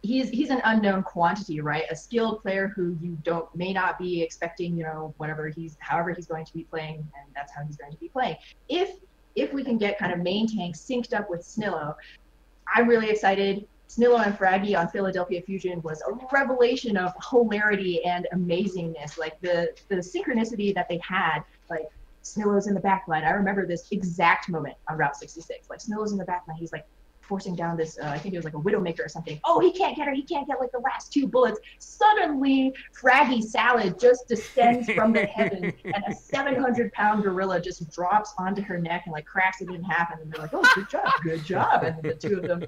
he's an unknown quantity, right? A skilled player who you may not be expecting, however he's going to be playing, and that's how he's going to be playing. If we can get kind of main tank synced up with Snillo, I'm really excited. Snillo and Fraggy on Philadelphia Fusion was a revelation of hilarity and amazingness. Like the synchronicity that they had, like Snillo's in the backline. I remember this exact moment on Route 66. Like Snillo's in the backline. He's like forcing down this, I think it was like a Widowmaker or something. Oh, he can't get her. He can't get like the last 2 bullets. Suddenly, Fraggy Salad just descends from the heavens, and a 700-pound gorilla just drops onto her neck and like cracks it in half. And then they're like, oh, good job. And the 2 of them,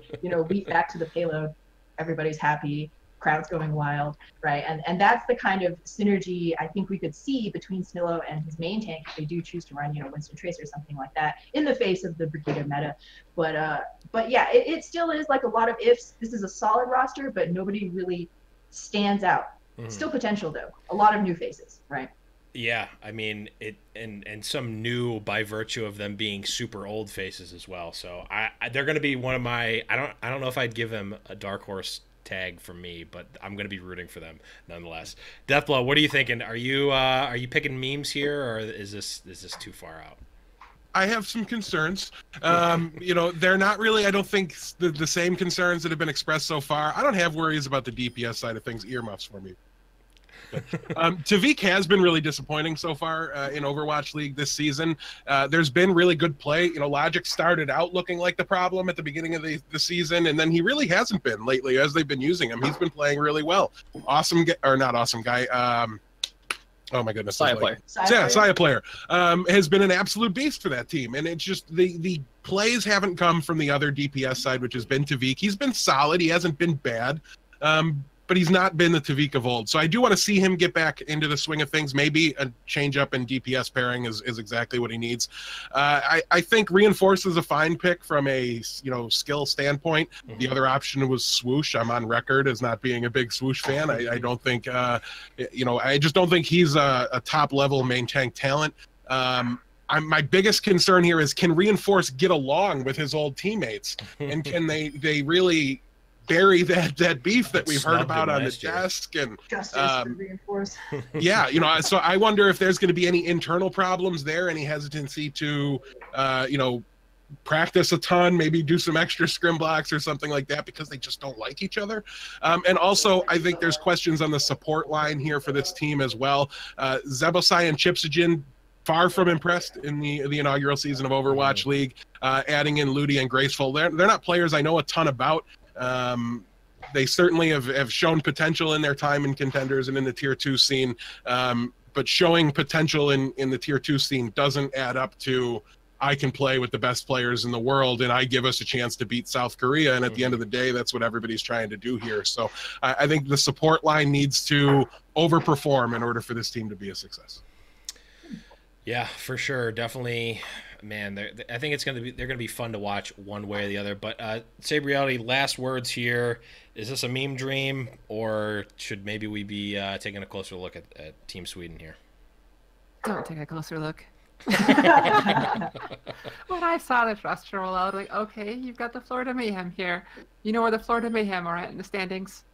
leap back to the payload. Everybody's happy. Crowd's going wild, right? And that's the kind of synergy I think we could see between Snillo and his main tank if they do choose to run, Winston Trace or something like that in the face of the Brigida meta. But yeah, it still is like a lot of ifs. This is a solid roster, but nobody really stands out. Still potential though. A lot of new faces, right? Yeah, I mean it, and some new by virtue of them being super old faces as well. So they're going to be one of my. I don't know if I'd give them a dark horse tag for me, but I'm going to be rooting for them nonetheless. DeathBlow, what are you thinking? Are you picking memes here, or is this too far out? I have some concerns. They're not really, I don't think, the same concerns that have been expressed so far. I don't have worries about the DPS side of things. Earmuffs for me. Tavik has been really disappointing so far in Overwatch League this season. There's been really good play. Logic started out looking like the problem at the beginning of the season, and then he really hasn't been lately as they've been using him. He's been playing really well. Not awesome guy. Oh my goodness. Saya player. Saya player has been an absolute beast for that team. And it's just the plays haven't come from the other DPS side, which has been Tavik. He's been solid. He hasn't been bad. But he's not been the Tavik of old. So I do want to see him get back into the swing of things. Maybe a change up in DPS pairing is exactly what he needs. I think Reinforce is a fine pick from a skill standpoint. The other option was Swoosh. I'm on record as not being a big Swoosh fan. I don't think I just don't think he's a top level main tank talent. My biggest concern here is, can Reinforce get along with his old teammates, and can they really bury that beef that we've heard about on the desk and Reinforce. Yeah, so I wonder if there's going to be any internal problems there, any hesitancy to practice a ton, maybe do some extra scrim blocks or something like that because they just don't like each other. And also, I think there's questions on the support line here for this team as well. Zebosai and Chipsogen, far from impressed in the inaugural season of Overwatch League. Adding in Ludi and Graceful, they're not players I know a ton about. They certainly have shown potential in their time in Contenders and in the Tier 2 scene, but showing potential in the Tier 2 scene doesn't add up to, I can play with the best players in the world and I give us a chance to beat South Korea, and at the end of the day, that's what everybody's trying to do here. So I think the support line needs to overperform in order for this team to be a success. Yeah, for sure. Definitely. Man, I think they're going to be fun to watch one way or the other. But Sabriality, last words here. Is this a meme dream, or should maybe we be taking a closer look at Team Sweden here? Don't take a closer look. When I saw this roster roll out, like, okay, you've got the Florida Mayhem here. You know where the Florida Mayhem are at in the standings.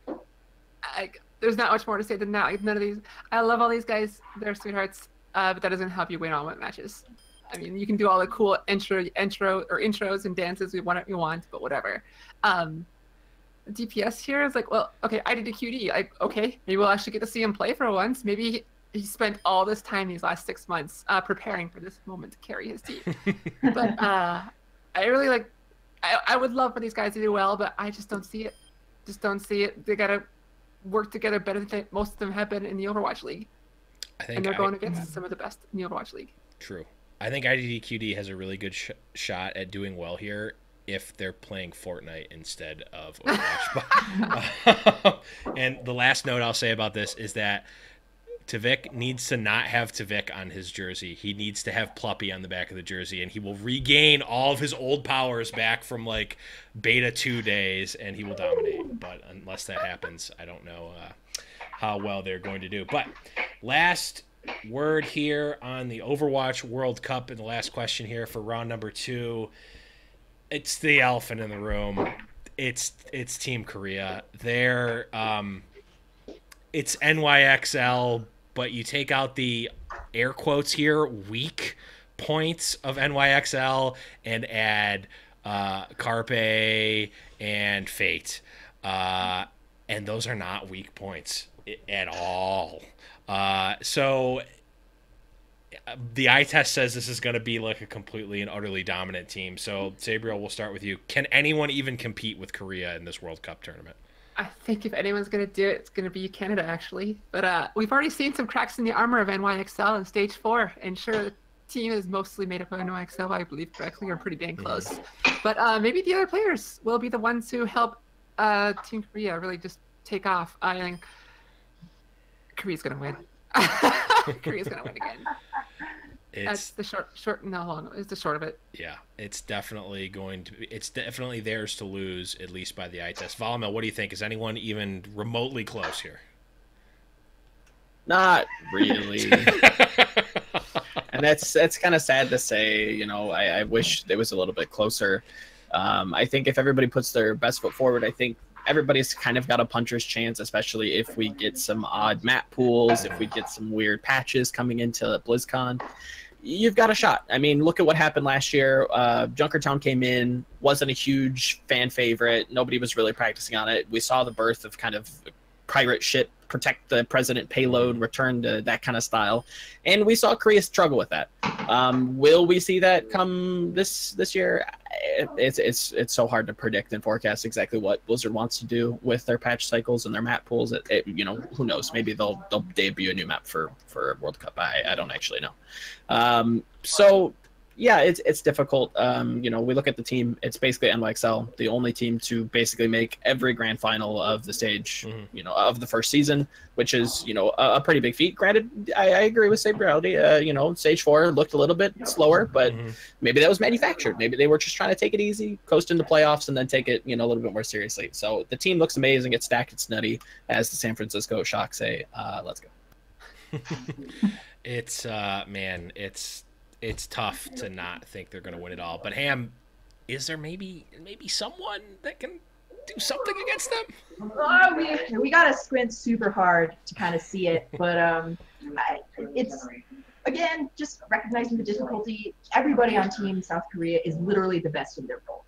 There's not much more to say than that. Like, none of these. I love all these guys. They're sweethearts. But that doesn't help you win all matches. I mean, you can do all the cool intros and dances we want, but whatever. DPS here is like, well, okay, I did a QD. Like, okay, maybe we'll actually get to see him play for once. Maybe he spent all this time these last 6 months preparing for this moment to carry his team. But I really like. I would love for these guys to do well, but I just don't see it. Just don't see it. They gotta work together better than most of them have been in the Overwatch League. And they're going against some of the best in the Overwatch League. True. I think IDDQD has a really good shot at doing well here if they're playing Fortnite instead of Overwatch. And the last note I'll say about this is that Tavik needs to not have Tavik on his jersey. He needs to have Pluppy on the back of the jersey, and he will regain all of his old powers back from like Beta 2 days, and he will dominate. But unless that happens, I don't know how well they're going to do. But last word here on the Overwatch World Cup, and the last question here for round number 2. It's the elephant in the room. It's Team Korea. They're it's NYXL, but you take out the air quotes here, weak points of NYXL, and add Carpe, and Fate. And those are not weak points at all. So the eye test says this is going to be like a completely and utterly dominant team. So, Sabriel, we'll start with you. Can anyone even compete with Korea in this World Cup tournament? I think if anyone's going to do it, it's going to be Canada, actually. But we've already seen some cracks in the armor of NYXL in Stage 4. And sure, the team is mostly made up of NYXL, I believe correctly, or pretty dang close. But maybe the other players will be the ones who help Team Korea really just take off. I think Korea's going to win. Korea's going to win again. That's the short, no, long. It's the short of it. Yeah, it's definitely going to be. It's definitely theirs to lose, at least by the eye test. Volamel, what do you think? Is anyone even remotely close here? Not really. And that's kind of sad to say. You know, I wish it was a little bit closer. I think if everybody puts their best foot forward, I think everybody's kind of got a puncher's chance, especially if we get some odd map pools, if we get some weird patches coming into BlizzCon. You've got a shot. I mean, look at what happened last year. Junkertown came in, wasn't a huge fan favorite. Nobody was really practicing on it. We saw the birth of kind of pirate ship, protect the president payload, return to that kind of style. And we saw Korea struggle with that. Will we see that come this year? It's so hard to predict and forecast exactly what Blizzard wants to do with their patch cycles and their map pools. You know, who knows? Maybe they'll debut a new map for World Cup. I don't actually know. So yeah, it's difficult. You know, we look at the team. It's basically NYXL, the only team to basically make every grand final of the stage, you know, of the first season, which is, you know, a pretty big feat. Granted, I agree with Sabriality. You know, stage 4 looked a little bit slower, but maybe that was manufactured. Maybe they were just trying to take it easy, coast into playoffs, and then take it, you know, a little bit more seriously. So the team looks amazing. It's stacked. It's nutty, as the San Francisco Shock say. Let's go. It's man, it's tough to not think they're going to win it all. But Ham, is there maybe someone that can do something against them? We got to squint super hard to kind of see it. But it's, again, just recognizing the difficulty. Everybody on Team South Korea is literally the best in their role.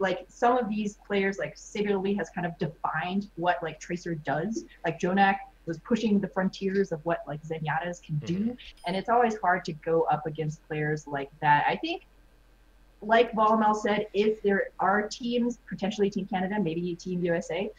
Like some of these players, like Sabriality has kind of defined what like Tracer does. Like Jonak was pushing the frontiers of what like Zenyatta's can do, and it's always hard to go up against players like that. I think, like Volamel said, if there are teams, potentially Team Canada, maybe Team USA,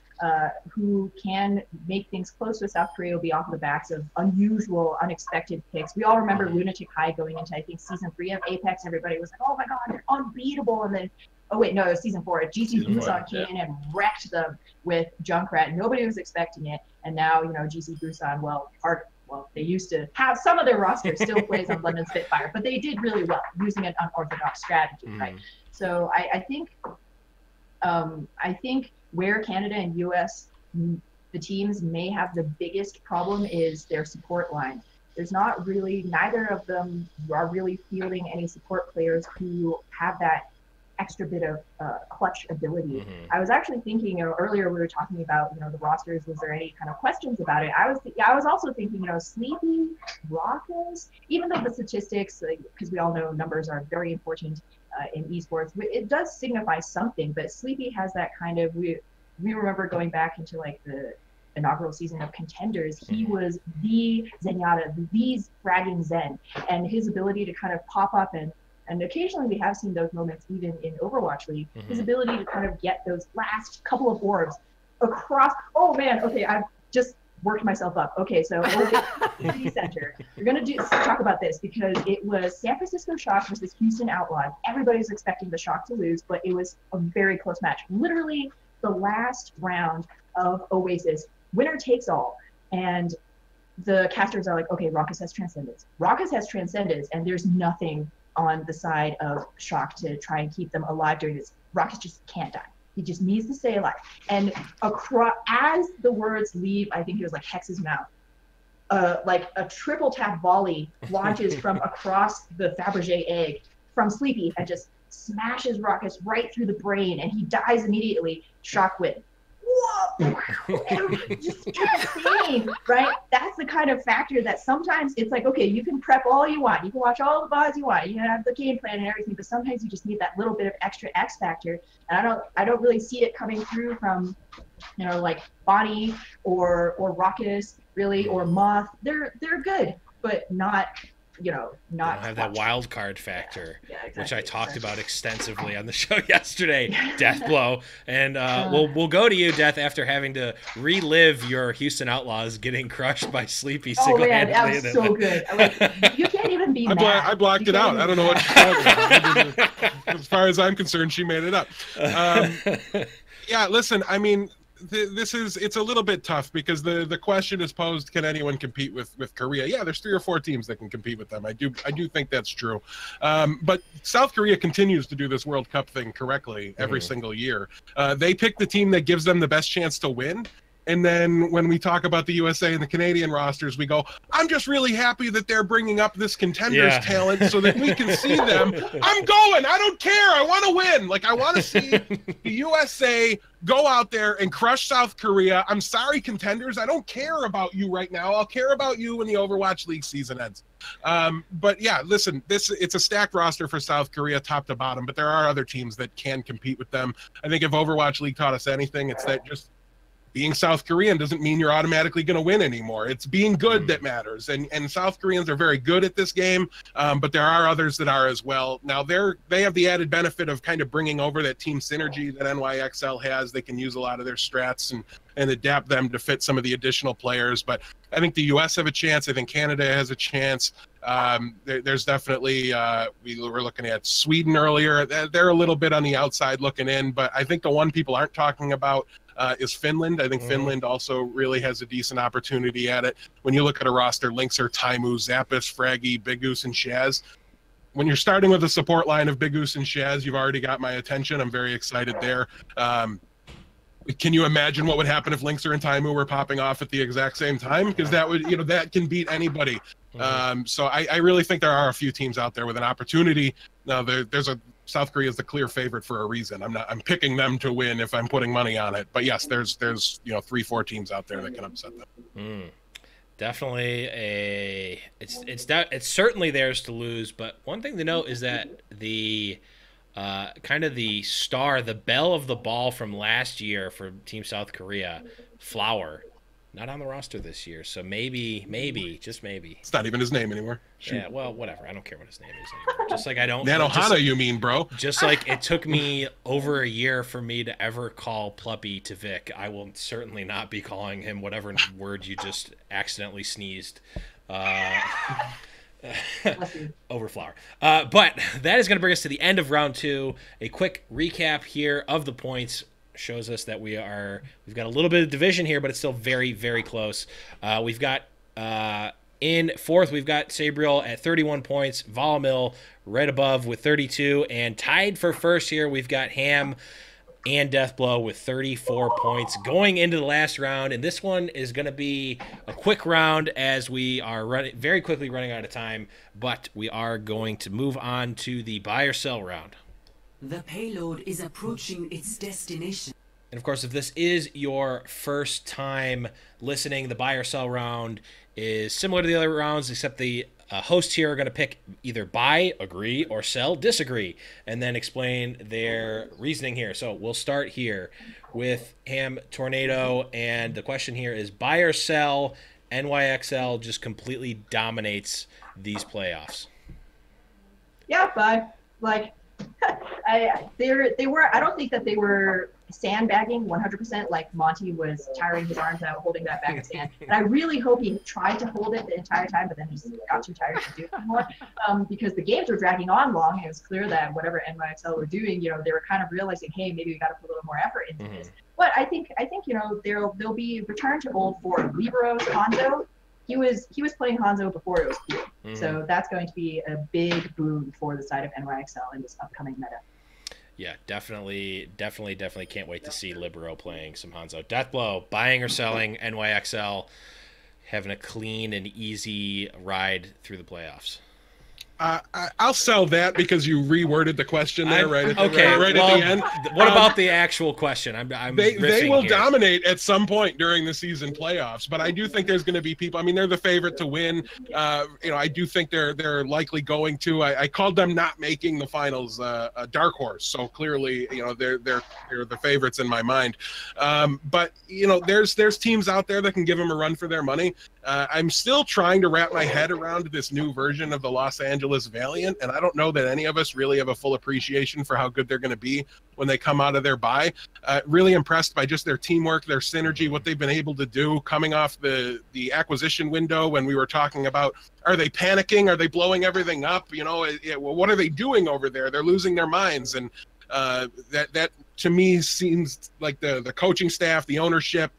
who can make things close with South Korea, will be off the backs of unusual, unexpected picks. We all remember Lunatic High going into, I think, Season 3 of Apex. Everybody was like, oh my god, they're unbeatable. And then, oh wait, no, it was Season 4. GC Busan came in and wrecked them with Junkrat. Nobody was expecting it. And now, you know, GC Busan, well, they used to have some of their roster still plays on London Spitfire, but they did really well using an unorthodox strategy, right? So I think where Canada and US, the teams may have the biggest problem is their support line. There's not really, neither of them are really fielding any support players who have that extra bit of clutch ability. I was actually thinking, you know, earlier we were talking about, you know, the rosters. Was there any kind of questions about it? I was also thinking, you know, Sleepy, Raucous, even though the statistics, because we all know numbers are very important in esports, it does signify something. But Sleepy has that kind of, we remember going back into like the inaugural season of Contenders, he was the Zenyatta, the fragging Zen, and his ability to kind of pop up and occasionally we have seen those moments even in Overwatch League, his ability to kind of get those last couple of orbs across. Oh man, okay, I've just worked myself up. Okay, so City Center. We're going to talk about this because it was San Francisco Shock versus Houston Outlawed. Everybody was expecting the Shock to lose, but it was a very close match. Literally the last round of Oasis, winner takes all. And the casters are like, okay, Raucous has Transcendence. Raucous has Transcendence, and there's nothing on the side of Shock to try and keep them alive during this. Raucous just can't die. He just needs to stay alive. And as the words leave, I think it was like Hex's mouth, like a triple tap volley launches from across the Fabergé egg from Sleepy and just smashes Raucous right through the brain, and he dies immediately. Shock win. whoa, just insane, right? That's the kind of factor that sometimes it's like, okay, you can prep all you want, you can watch all the VODs you want, you can have the game plan and everything, but sometimes you just need that little bit of extra X factor. And I don't really see it coming through from, you know, like Bonnie or Raucous, really, or Moth. They're good, but not, you know, not don't have that wild card factor, exactly, which I talked about extensively on the show yesterday. DeathBlow, and we'll go to you, Death, after having to relive your Houston Outlaws getting crushed by Sleepy single-handedly. Oh man, that was so good. Like, you can't even be mad. I blocked it out. I don't know what she's talking about. As far as I'm concerned, she made it up. Yeah, listen, I mean, it's a little bit tough because the question is posed, can anyone compete with Korea? Yeah, there's 3 or 4 teams that can compete with them. I do think that's true. But South Korea continues to do this World Cup thing correctly every single year. They pick the team that gives them the best chance to win. And then when we talk about the USA and the Canadian rosters, we go, I'm just really happy that they're bringing up this contenders talent so that we can see them. I'm going. I don't care. I want to win. Like, I want to see the USA go out there and crush South Korea. I'm sorry, contenders. I don't care about you right now. I'll care about you when the Overwatch League season ends. But yeah, listen, it's a stacked roster for South Korea, top to bottom, but there are other teams that can compete with them. I think if Overwatch League taught us anything, it's that just being South Korean doesn't mean you're automatically going to win anymore. It's being good that matters. And South Koreans are very good at this game, but there are others that are as well. Now, they have the added benefit of kind of bringing over that team synergy that NYXL has. They can use a lot of their strats and adapt them to fit some of the additional players. But I think the U.S. have a chance. I think Canada has a chance. There's definitely, we were looking at Sweden earlier. They're a little bit on the outside looking in, but I think the one people aren't talking about is Finland. I think Finland also really has a decent opportunity at it. When you look at a roster, Linkser, Taimu, Zappis, Fraggy, Big Goose, and Shaz. When you're starting with a support line of Big Goose and Shaz, you've already got my attention. I'm very excited there. Can you imagine what would happen if Linkser and Taimu were popping off at the exact same time? Because that would, that can beat anybody. So I really think there are a few teams out there with an opportunity. Now there's South Korea is the clear favorite for a reason. I'm picking them to win if I'm putting money on it. But yes, there's 3-4 teams out there that can upset them. Definitely it's certainly theirs to lose. But one thing to note is that the kind of the star, the belle of the ball from last year for Team South Korea, Flower, not on the roster this year. So maybe, just maybe. It's not even his name anymore. Shoot. Yeah, well, whatever. I don't care what his name is anymore. Just like I don't. Nanohana, you mean, bro? Just like it took me over a year for me to ever call Pluppy to Vic, I will certainly not be calling him whatever word you just accidentally sneezed. Over Flower. But that is going to bring us to the end of round 2. A quick recap here of the points shows us that we've got a little bit of division here, but it's still very, very close. We've got in fourth, we've got Sabriel at 31 points, Volamel right above with 32, and tied for first here, we've got Ham and DeathBlow with 34 points going into the last round. And this one is going to be a quick round as we are very quickly running out of time, but we are going to move on to the buy or sell round. The payload is approaching its destination. And of course, if this is your first time listening, the buy or sell round is similar to the other rounds, except the hosts here are going to pick either buy, agree, or sell, disagree, and then explain their reasoning here. So we'll start here with Ham, Tornado, and the question here is buy or sell. NYXL just completely dominates these playoffs. Yeah, buy. Like, I don't think that they were sandbagging 100%, like Monty was tiring his arms out holding that bag of sand. And I really hope he tried to hold it the entire time, but then he just got too tired to do it anymore, because the games were dragging on long, and it was clear that whatever NYXL were doing, they were kind of realizing, hey, maybe we got to put a little more effort into this. But I think there'll be return to old form. Libero's Hanzo, he was playing Hanzo before it was cool. So that's going to be a big boon for the side of NYXL in this upcoming meta. Yeah, definitely can't wait to see Libero playing some Hanzo. DeathBlow, buying or selling, NYXL having a clean and easy ride through the playoffs. I'll sell that because you reworded the question there at the end. What about the actual question? They will here. dominate at some point during the season playoffs, but I do think there's going to be people. I mean, they're the favorite to win. I do think they're likely going to. I called them not making the finals a dark horse, so clearly, they're the favorites in my mind. But there's teams out there that can give them a run for their money. I'm still trying to wrap my head around this new version of the Los Angeles Valiant, and I don't know that any of us really have a full appreciation for how good they're going to be when they come out of their bye. Really impressed by just their teamwork, their synergy, what they've been able to do coming off the acquisition window when we were talking about, are they panicking? Are they blowing everything up? What are they doing over there? They're losing their minds. And that to me seems like the coaching staff, the ownership,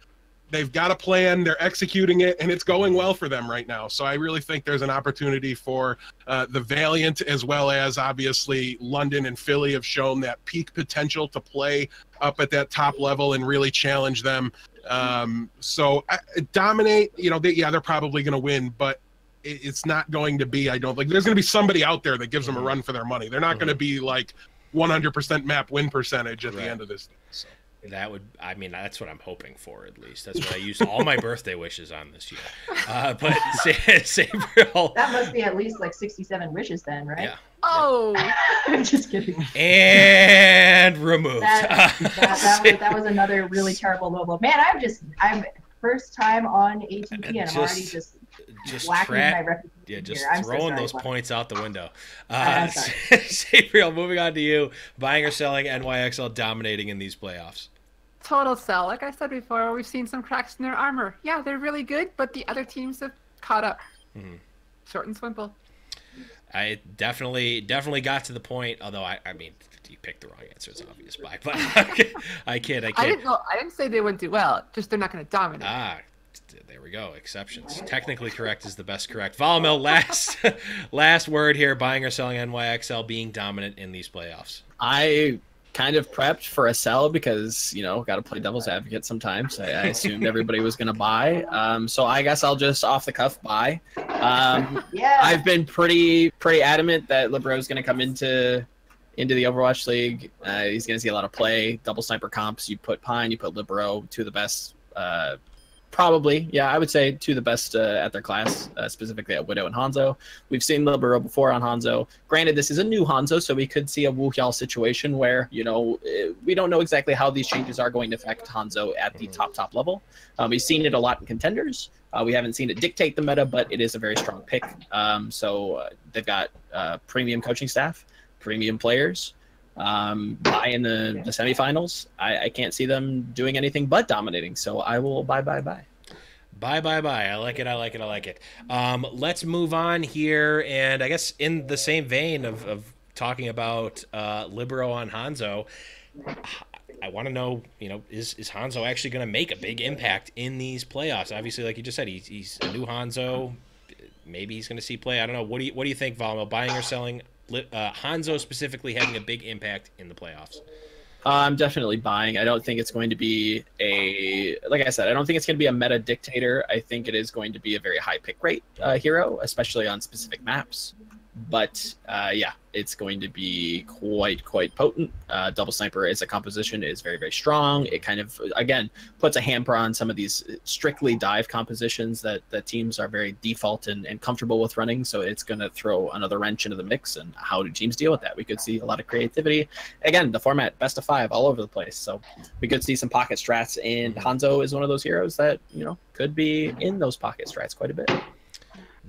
they've got a plan, they're executing it, and it's going well for them right now. So I really think there's an opportunity for the Valiant, as well as obviously London and Philly have shown that peak potential to play up at that top level and really challenge them. Dominate, they're probably going to win, but it's not going to be, I don't think, there's going to be somebody out there that gives them a run for their money. They're not going to be like 100% map win percentage at the end of this thing. So. That's what I'm hoping for, at least. That's what I used all my birthday wishes on this year. But Sabriel... That must be at least like 67 wishes then, right? Yeah. Oh! I'm just kidding. And removed. That was another really terrible low blow. Man, I'm first time on ATP, and I'm already just whacking my reputation. Yeah, just here. throwing those points out the window. Sabriel, moving on to you. Buying or selling NYXL dominating in these playoffs? Total sell. Like I said before, we've seen some cracks in their armor. Yeah, they're really good, but the other teams have caught up. Mm-hmm. Short and simple. I definitely got to the point, although you picked the wrong answer, it's obvious, but I kid. I didn't say they wouldn't do well, just they're not going to dominate. There we go. Exceptions. Technically correct is the best correct. Volamel, last word here. Buying or selling NYXL being dominant in these playoffs? I kind of prepped for a sell because, got to play devil's advocate sometimes. I assumed everybody was going to buy. So I guess I'll just off the cuff buy. Yeah. I've been pretty adamant that Libero is going to come into the Overwatch League. He's going to see a lot of play. Double sniper comps. You put Pine, you put Libero, two of the best. Probably, yeah, I would say two of the best at their class, specifically at Widow and Hanzo. We've seen Libero before on Hanzo. Granted, this is a new Hanzo, so we could see a Wu Hyal situation where, we don't know exactly how these changes are going to affect Hanzo at the top level. We've seen it a lot in contenders. We haven't seen it dictate the meta, but it is a very strong pick. So they've got premium coaching staff, premium players. Buy in the semifinals. I can't see them doing anything but dominating, so I will buy. Bye. I like it. Let's move on here, and I guess in the same vein of talking about Libero on Hanzo, I want to know, is Hanzo actually going to make a big impact in these playoffs? Obviously, like you just said, he's a new Hanzo. Maybe he's going to see play. I don't know. What do you think, Volamel? Buying or selling? Hanzo specifically having a big impact in the playoffs? I'm definitely buying. I don't think it's going to be like I said, I don't think it's going to be a meta dictator. I think it is going to be a very high pick rate hero, especially on specific maps. But yeah, it's going to be quite potent. Double sniper as a composition is very, very strong. It kind of, again, puts a hamper on some of these strictly dive compositions that teams are very default and comfortable with running. So it's going to throw another wrench into the mix. And how do teams deal with that? We could see a lot of creativity. Again, the format best of 5 all over the place. So we could see some pocket strats, and Hanzo is one of those heroes that, could be in those pocket strats quite a bit.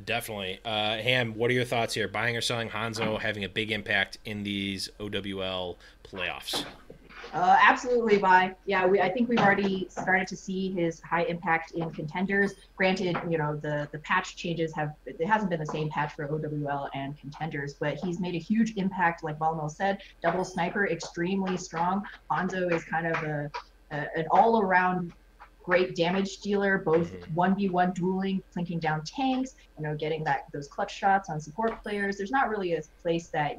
Definitely. Ham, what are your thoughts here? Buying or selling Hanzo having a big impact in these OWL playoffs? Absolutely buy. Yeah, I think we've already started to see his high impact in contenders. Granted, the patch changes it hasn't been the same patch for OWL and contenders, but he's made a huge impact, like Volamel said. Double sniper, extremely strong. Hanzo is kind of an all-around great damage dealer, both 1v1 dueling, plinking down tanks, getting those clutch shots on support players. There's not really a place that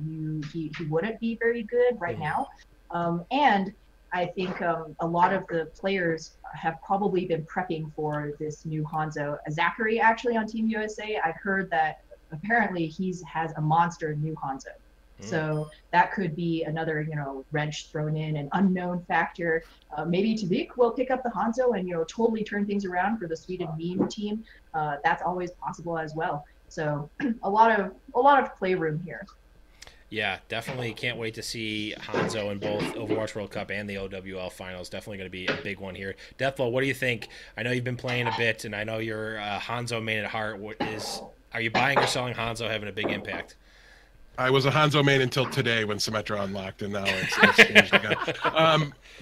he wouldn't be very good right now. And I think a lot of the players have probably been prepping for this new Hanzo. Zachary, actually, on Team USA, I've heard that apparently has a monster new Hanzo. So that could be another, wrench thrown in, an unknown factor. Maybe Tavik will pick up the Hanzo and, totally turn things around for the Sweden meme team. That's always possible as well. So a lot of playroom here. Yeah, definitely can't wait to see Hanzo in both Overwatch World Cup and the OWL Finals. Definitely going to be a big one here. DeathBlow, what do you think? I know you've been playing a bit, and I know you're Hanzo main at heart. Are you buying or selling Hanzo having a big impact? I was a Hanzo main until today when Symmetra unlocked, and now it's changed again.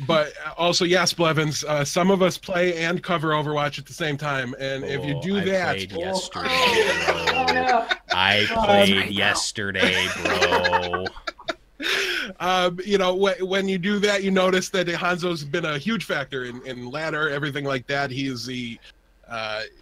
But also, yes, Blevins, some of us play and cover Overwatch at the same time, and if you do that... I played yesterday, bro. I played yesterday, bro. When you do that, you notice that Hanzo's been a huge factor in ladder, everything like that. He is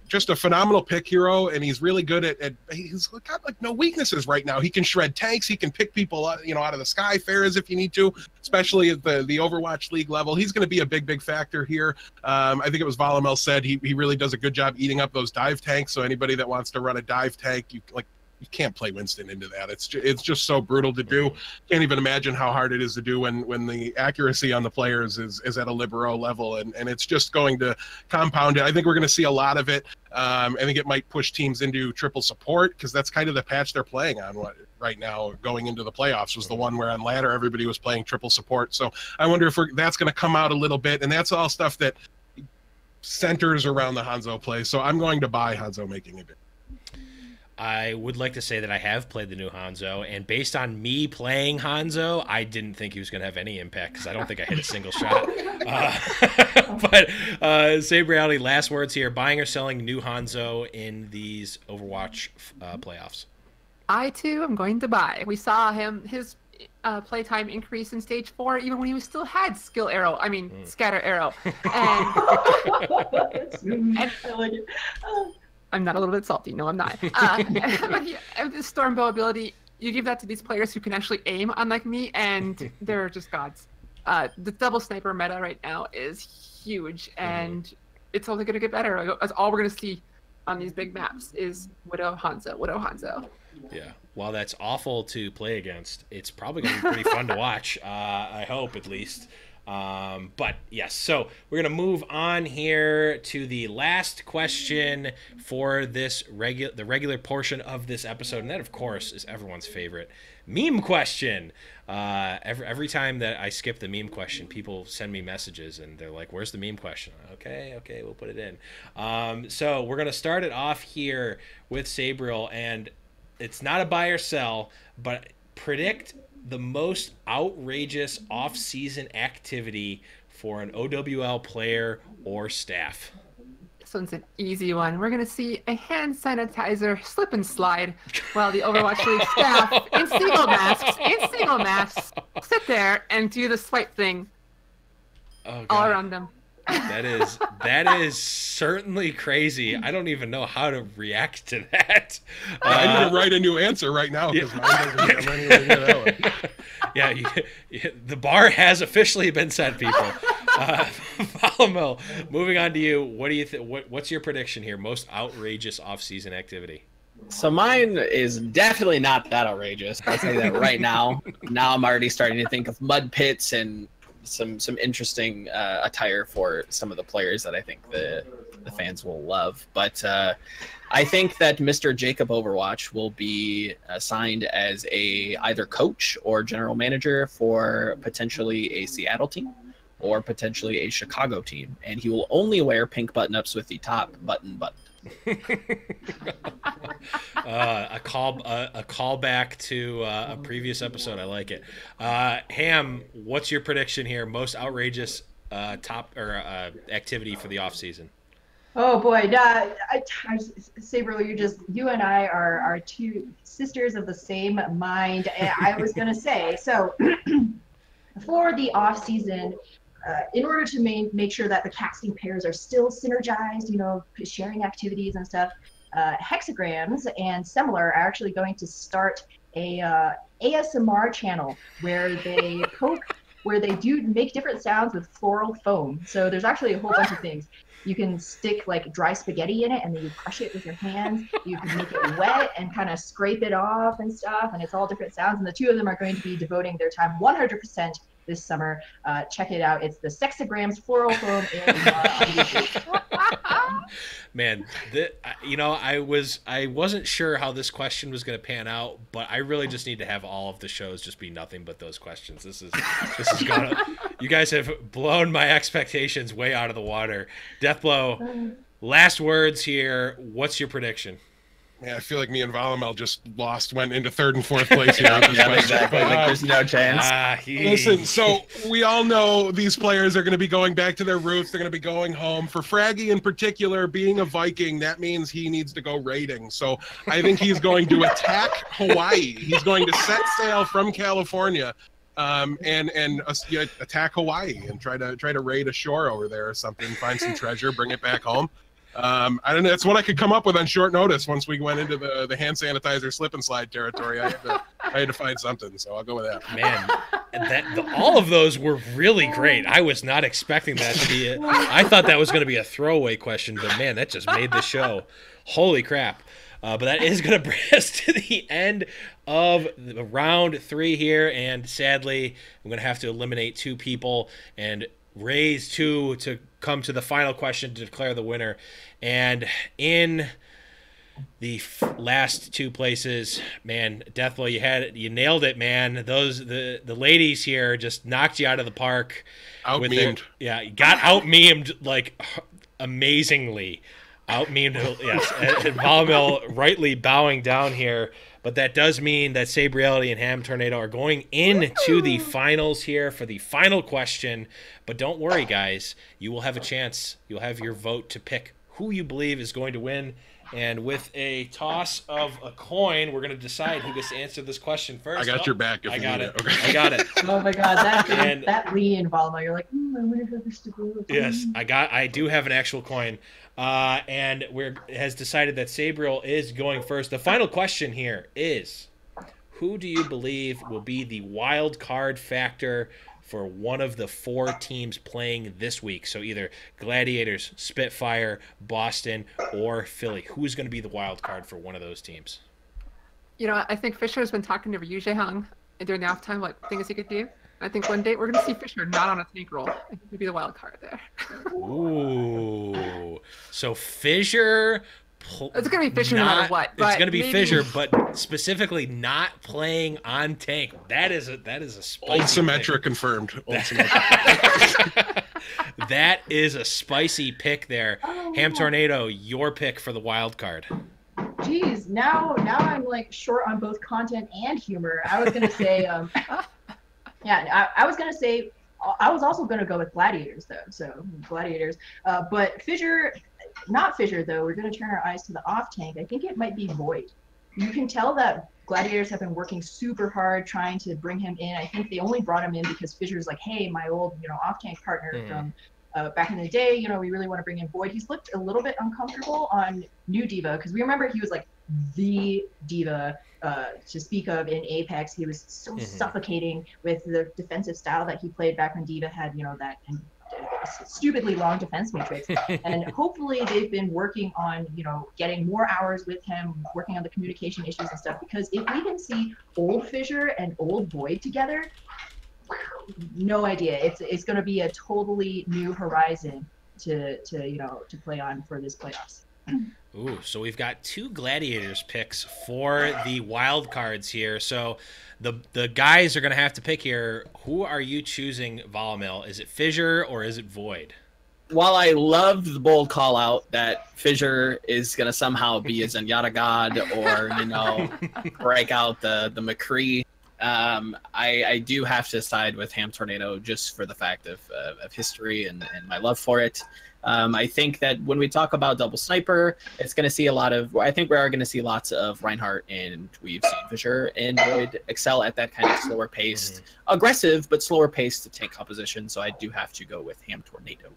just a phenomenal pick hero, and he's really good at he's got like no weaknesses right now. He can shred tanks, he can pick people out of the sky fares if you need to, especially at the Overwatch League level. He's going to be a big factor here. I think it was Volamel said he really does a good job eating up those dive tanks, so anybody that wants to run a dive tank, you can't play Winston into that. It's just so brutal to do. Can't even imagine how hard it is to do when the accuracy on the players is at a libero level, and it's just going to compound it. I think we're going to see a lot of it. I think it might push teams into triple support, because that's kind of the patch they're playing on right now going into the playoffs, was the one where on ladder everybody was playing triple support. So I wonder if that's going to come out a little bit, and that's all stuff that centers around the Hanzo play. So I'm going to buy Hanzo making a bit. I would like to say that I have played the new Hanzo, and based on me playing Hanzo, I didn't think he was going to have any impact, because I don't think I hit a single shot. But Sabriality, last words here. Buying or selling new Hanzo in these Overwatch playoffs? I, too, am going to buy. We saw his playtime increase in Stage 4, even when he still had Scatter Arrow. And I like it. I'm not a little bit salty. No, I'm not. The Stormbow ability, you give that to these players who can actually aim, unlike me, and they're just gods. The double sniper meta right now is huge, and it's only going to get better. That's all we're going to see on these big maps is Widow Hanzo. Yeah. While that's awful to play against, it's probably going to be pretty fun to watch. I hope, at least. But yes, so we're going to move on here to the last question for the regular portion of this episode. And that, of course, is everyone's favorite meme question. Every time that I skip the meme question, people send me messages and they're like, where's the meme question? Okay, we'll put it in. So we're going to start it off here with Sabriel, and it's not a buy or sell, but predict the most outrageous off-season activity for an OWL player or staff. This one's an easy one. We're going to see a hand sanitizer slip and slide while the Overwatch League staff in single masks sit there and do the swipe thing all around them. That is certainly crazy. I don't even know how to react to that. I need to write a new answer right now, because mine doesn't come anywhere near that one. Yeah, the bar has officially been set, people. Volamel, moving on to you. What do you what's your prediction here? Most outrageous off-season activity? So mine is definitely not that outrageous. I'll say that right now. Now I'm already starting to think of mud pits and some interesting attire for some of the players that I think the fans will love. But I think that Mr. Jacob Overwatch will be assigned as either coach or general manager for potentially a Seattle team or potentially a Chicago team, and he will only wear pink button-ups with the top button. A callback to a previous episode. I like it. Ham, what's your prediction here? Most outrageous activity for the off season? Oh boy, Sabriel, you and I are two sisters of the same mind. I was gonna say, so for the off season, in order to make sure that the casting pairs are still synergized, sharing activities and stuff, Hexagrams and Similar are actually going to start a ASMR channel where they poke where they do make different sounds with floral foam. So there's actually a whole bunch of things. You can stick like dry spaghetti in it and then you crush it with your hands. You can make it wet and kind of scrape it off and stuff. And it's all different sounds. And the two of them are going to be devoting their time 100% this summer. Check it out. It's the Sexagrams Floral Foam in YouTube. Man, I wasn't sure how this question was going to pan out, but I really just need to have all of the shows just be nothing but those questions. This is gonna. You guys have blown my expectations way out of the water. DeathBlow, last words here. What's your prediction? Yeah, I feel like me and Volamel just went into 3rd and 4th place here. Yeah, exactly. Like, there's no chance. Listen, so we all know these players are going to be going back to their roots. They're going to be going home. For Fraggy in particular, being a Viking, that means he needs to go raiding. So I think he's going to attack Hawaii. He's going to set sail from California and attack Hawaii and try to raid a shore over there or something, find some treasure, bring it back home. I don't know. That's what I could come up with on short notice. Once we went into the hand sanitizer slip and slide territory, I had to find something. So I'll go with that. Man, all of those were really great. I was not expecting that to be I thought that was going to be a throwaway question, but man, that just made the show. Holy crap. But that is going to bring us to the end of round 3 here. And sadly, I'm going to have to eliminate 2 people and raise 2 to come to the final question to declare the winner. And in the last 2 places, man, DeathBlow, you nailed it, man. The ladies here just knocked you out of the park. Out-memed. You got out-memed like amazingly. Out-memed, yes. And Volamel rightly bowing down here. But that does mean that Sabriality and Ham Tornado are going into the finals here for the final question. But don't worry, guys. You will have a chance. You'll have your vote to pick who you believe is going to win. And with a toss of a coin, we're going to decide who gets to answer this question first. I got your back. If I you got need it. Okay. I got it. Oh my God, that Lee and Volamel, you're like, I wonder who this to go. Yes, I do have an actual coin. And has decided that Sabriel is going first. The final question here is, who do you believe will be the wild card factor for one of the 4 teams playing this week? So either Gladiators, Spitfire, Boston, or Philly. Who's going to be the wild card for one of those teams? I think Fisher has been talking to Ryu Jaehong during the off time what things he could do. I think one day we're going to see Fisher not on a tank roll. I think he'll be the wild card there. Ooh. So Fisher... It's going to be Fisher no matter what. It's going to be Fisher, but specifically not playing on tank. That is a spicy Old Symmetra confirmed. Old Symmetra. That is a spicy pick there. Ham Tornado, your pick for the wild card. Geez, now I'm like short on both content and humor. I was going to say... I was going to say, I was also going to go with Gladiators, though. So, Gladiators. But not Fissure, though. We're going to turn our eyes to the off-tank. I think it might be Void. You can tell that Gladiators have been working super hard trying to bring him in. I think they only brought him in because Fissure's like, hey, my old, off-tank partner from back in the day, we really want to bring in Void. He's looked a little bit uncomfortable on New D.Va because we remember he was like the D.Va to speak of in Apex. He was so suffocating with the defensive style that he played back when D.Va had, that stupidly long defense matrix. And hopefully they've been working on, getting more hours with him, working on the communication issues and stuff. Because if we can see old Fissure and old Void together, no idea. It's going to be a totally new horizon to play on for this playoffs. Ooh, so we've got 2 Gladiators picks for the wild cards here. So the guys are going to have to pick here. Who are you choosing, Volamel? Is it Fissure or is it Void? While I love the bold call out that Fissure is going to somehow be a Zenyatta god or, break out the McCree, I do have to side with Ham Tornado just for the fact of history and my love for it. I think that when we talk about double sniper, it's going to see I think we are going to see lots of Reinhardt, and we've seen Fissure and Void excel at that kind of slower paced, aggressive, but slower paced tank composition. So I do have to go with Ham Tornado.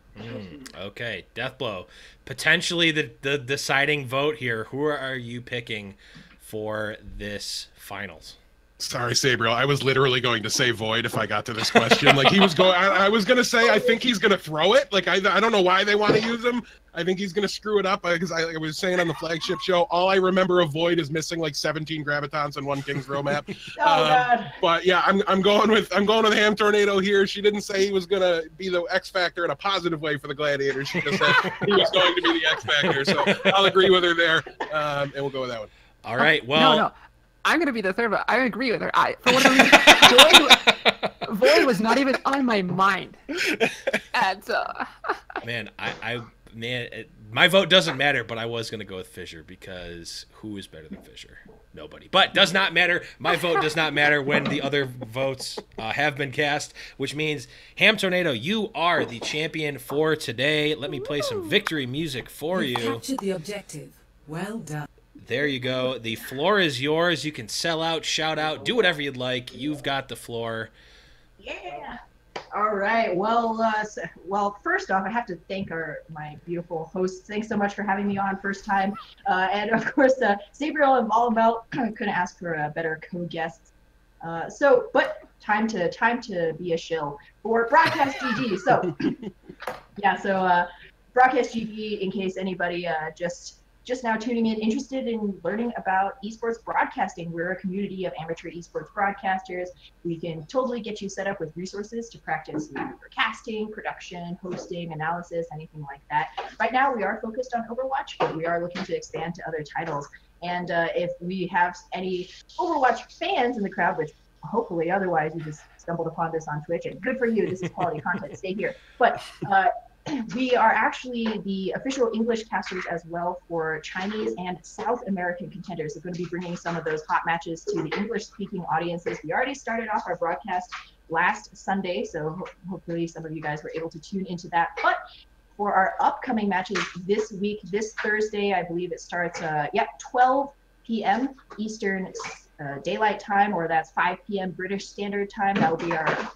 Okay. DeathBlow, potentially the deciding vote here. Who are you picking for this finals? Sorry, Sabriel. I was literally going to say Void if I got to this question. Like he was going, I was going to say I think he's going to throw it. Like I don't know why they want to use him. I think he's going to screw it up because I was saying on the flagship show, all I remember of Void is missing like 17 gravitons and 1 King's Row map. God. But yeah, I'm going with Ham Tornado here. She didn't say he was going to be the X Factor in a positive way for the Gladiators. She just said he was going to be the X Factor. So I'll agree with her there, and we'll go with that one. All right. Well. No. I'm gonna be the third, but I agree with her. For whatever reason, Void was not even on my mind. And Man, my vote doesn't matter, but I was gonna go with Fisher because who is better than Fisher? Nobody. But does not matter. My vote does not matter when the other votes have been cast, which means Ham Tornado, you are the champion for today. Let me play some victory music for you. Captured the objective. Well done. There you go. The floor is yours. You can sell out, shout out, do whatever you'd like. You've got the floor. Yeah. All right. Well, first off, I have to thank my beautiful hosts. Thanks so much for having me on first time. And of course, Sabriel and Volamel, couldn't ask for better co-guests. But time to be a shill for Broadcast GG. So, yeah. So, Broadcast GG, in case anybody just now tuning in, interested in learning about esports broadcasting. We're a community of amateur esports broadcasters. We can totally get you set up with resources to practice for casting, production, hosting, analysis, anything like that. Right now, we are focused on Overwatch, but we are looking to expand to other titles. And if we have any Overwatch fans in the crowd, which hopefully otherwise you just stumbled upon this on Twitch, and good for you, this is quality content, stay here. But we are actually the official English casters as well for Chinese and South American contenders. We're going to be bringing some of those hot matches to the English-speaking audiences. We already started off our broadcast last Sunday, so hopefully some of you guys were able to tune into that. But for our upcoming matches this week, this Thursday, I believe it starts, 12 p.m. Eastern Daylight Time, or that's 5 p.m. British Standard Time. That will be our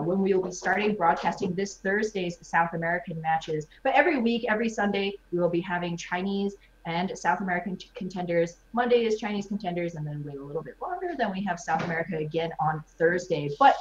when we will be starting broadcasting this Thursday's South American matches. But every week, every Sunday, we will be having Chinese and South American contenders. Monday is Chinese contenders, and then wait a little bit longer. Then we have South America again on Thursday. But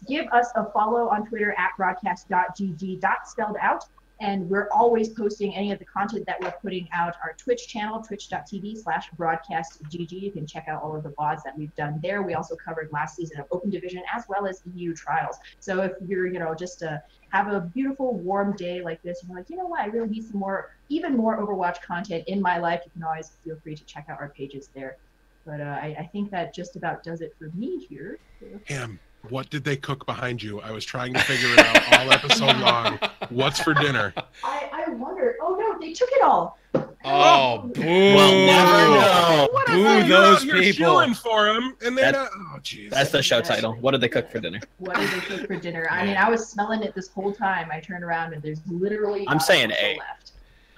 give us a follow on Twitter at broadcast.gg, spelled out. And we're always posting any of the content that we're putting out. Our Twitch channel, twitch.tv/broadcastgg. You can check out all of the VODs that we've done there. We also covered last season of Open Division as well as EU Trials. So if you're, just have a beautiful, warm day like this, and you're like, you know what, I really need some more, even more Overwatch content in my life, you can always feel free to check out our pages there. But I think that just about does it for me here. Ham, what did they cook behind you? I was trying to figure it out all episode long. What's for dinner? I wonder. Oh no, they took it all. Oh, boo! We'll never know. Boo those You're people. shilling for them, and they're not. Oh, jeez. That's the show title. What did they cook for dinner? What did they cook for dinner? I mean, I was smelling it this whole time. I turned around and there's literally. I'm saying egg. left.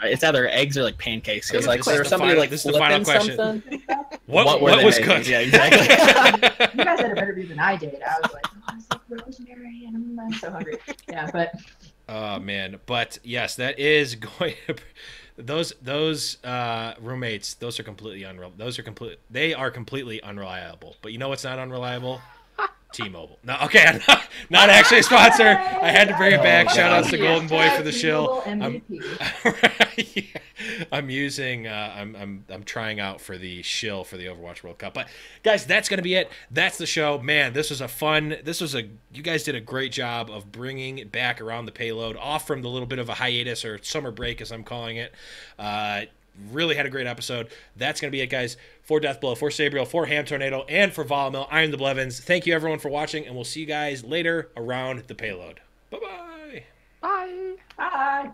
It's either eggs or like pancakes. Because like This there is was the somebody final- like this is the final flipping question. something. What were was they cooked? making? Yeah, exactly. You guys had a better view than I did. I was like, oh, it's like rosemary, and I'm so hungry. Yeah, but. Oh man, but yes, that is going to those roommates. Those are completely They are completely unreliable. But you know what's not unreliable? T-Mobile. No, okay, not actually a sponsor. I had to bring it back. Oh, Shout outs to Yeah, Golden Boy for the T-Mobile shill. MVP. I'm using. I'm trying out for the shill for the Overwatch World Cup. But guys, that's gonna be it. That's the show. Man, this was a fun. You guys did a great job of bringing it back around the payload, off from the little bit of a hiatus or summer break, as I'm calling it. Really had a great episode. That's going to be it, guys. For DeathBlow, for Sabriel, for Ham Tornado, and for Volamel, I'm the Blevins. Thank you, everyone, for watching, and we'll see you guys later around the payload. Bye-bye. bye. Bye.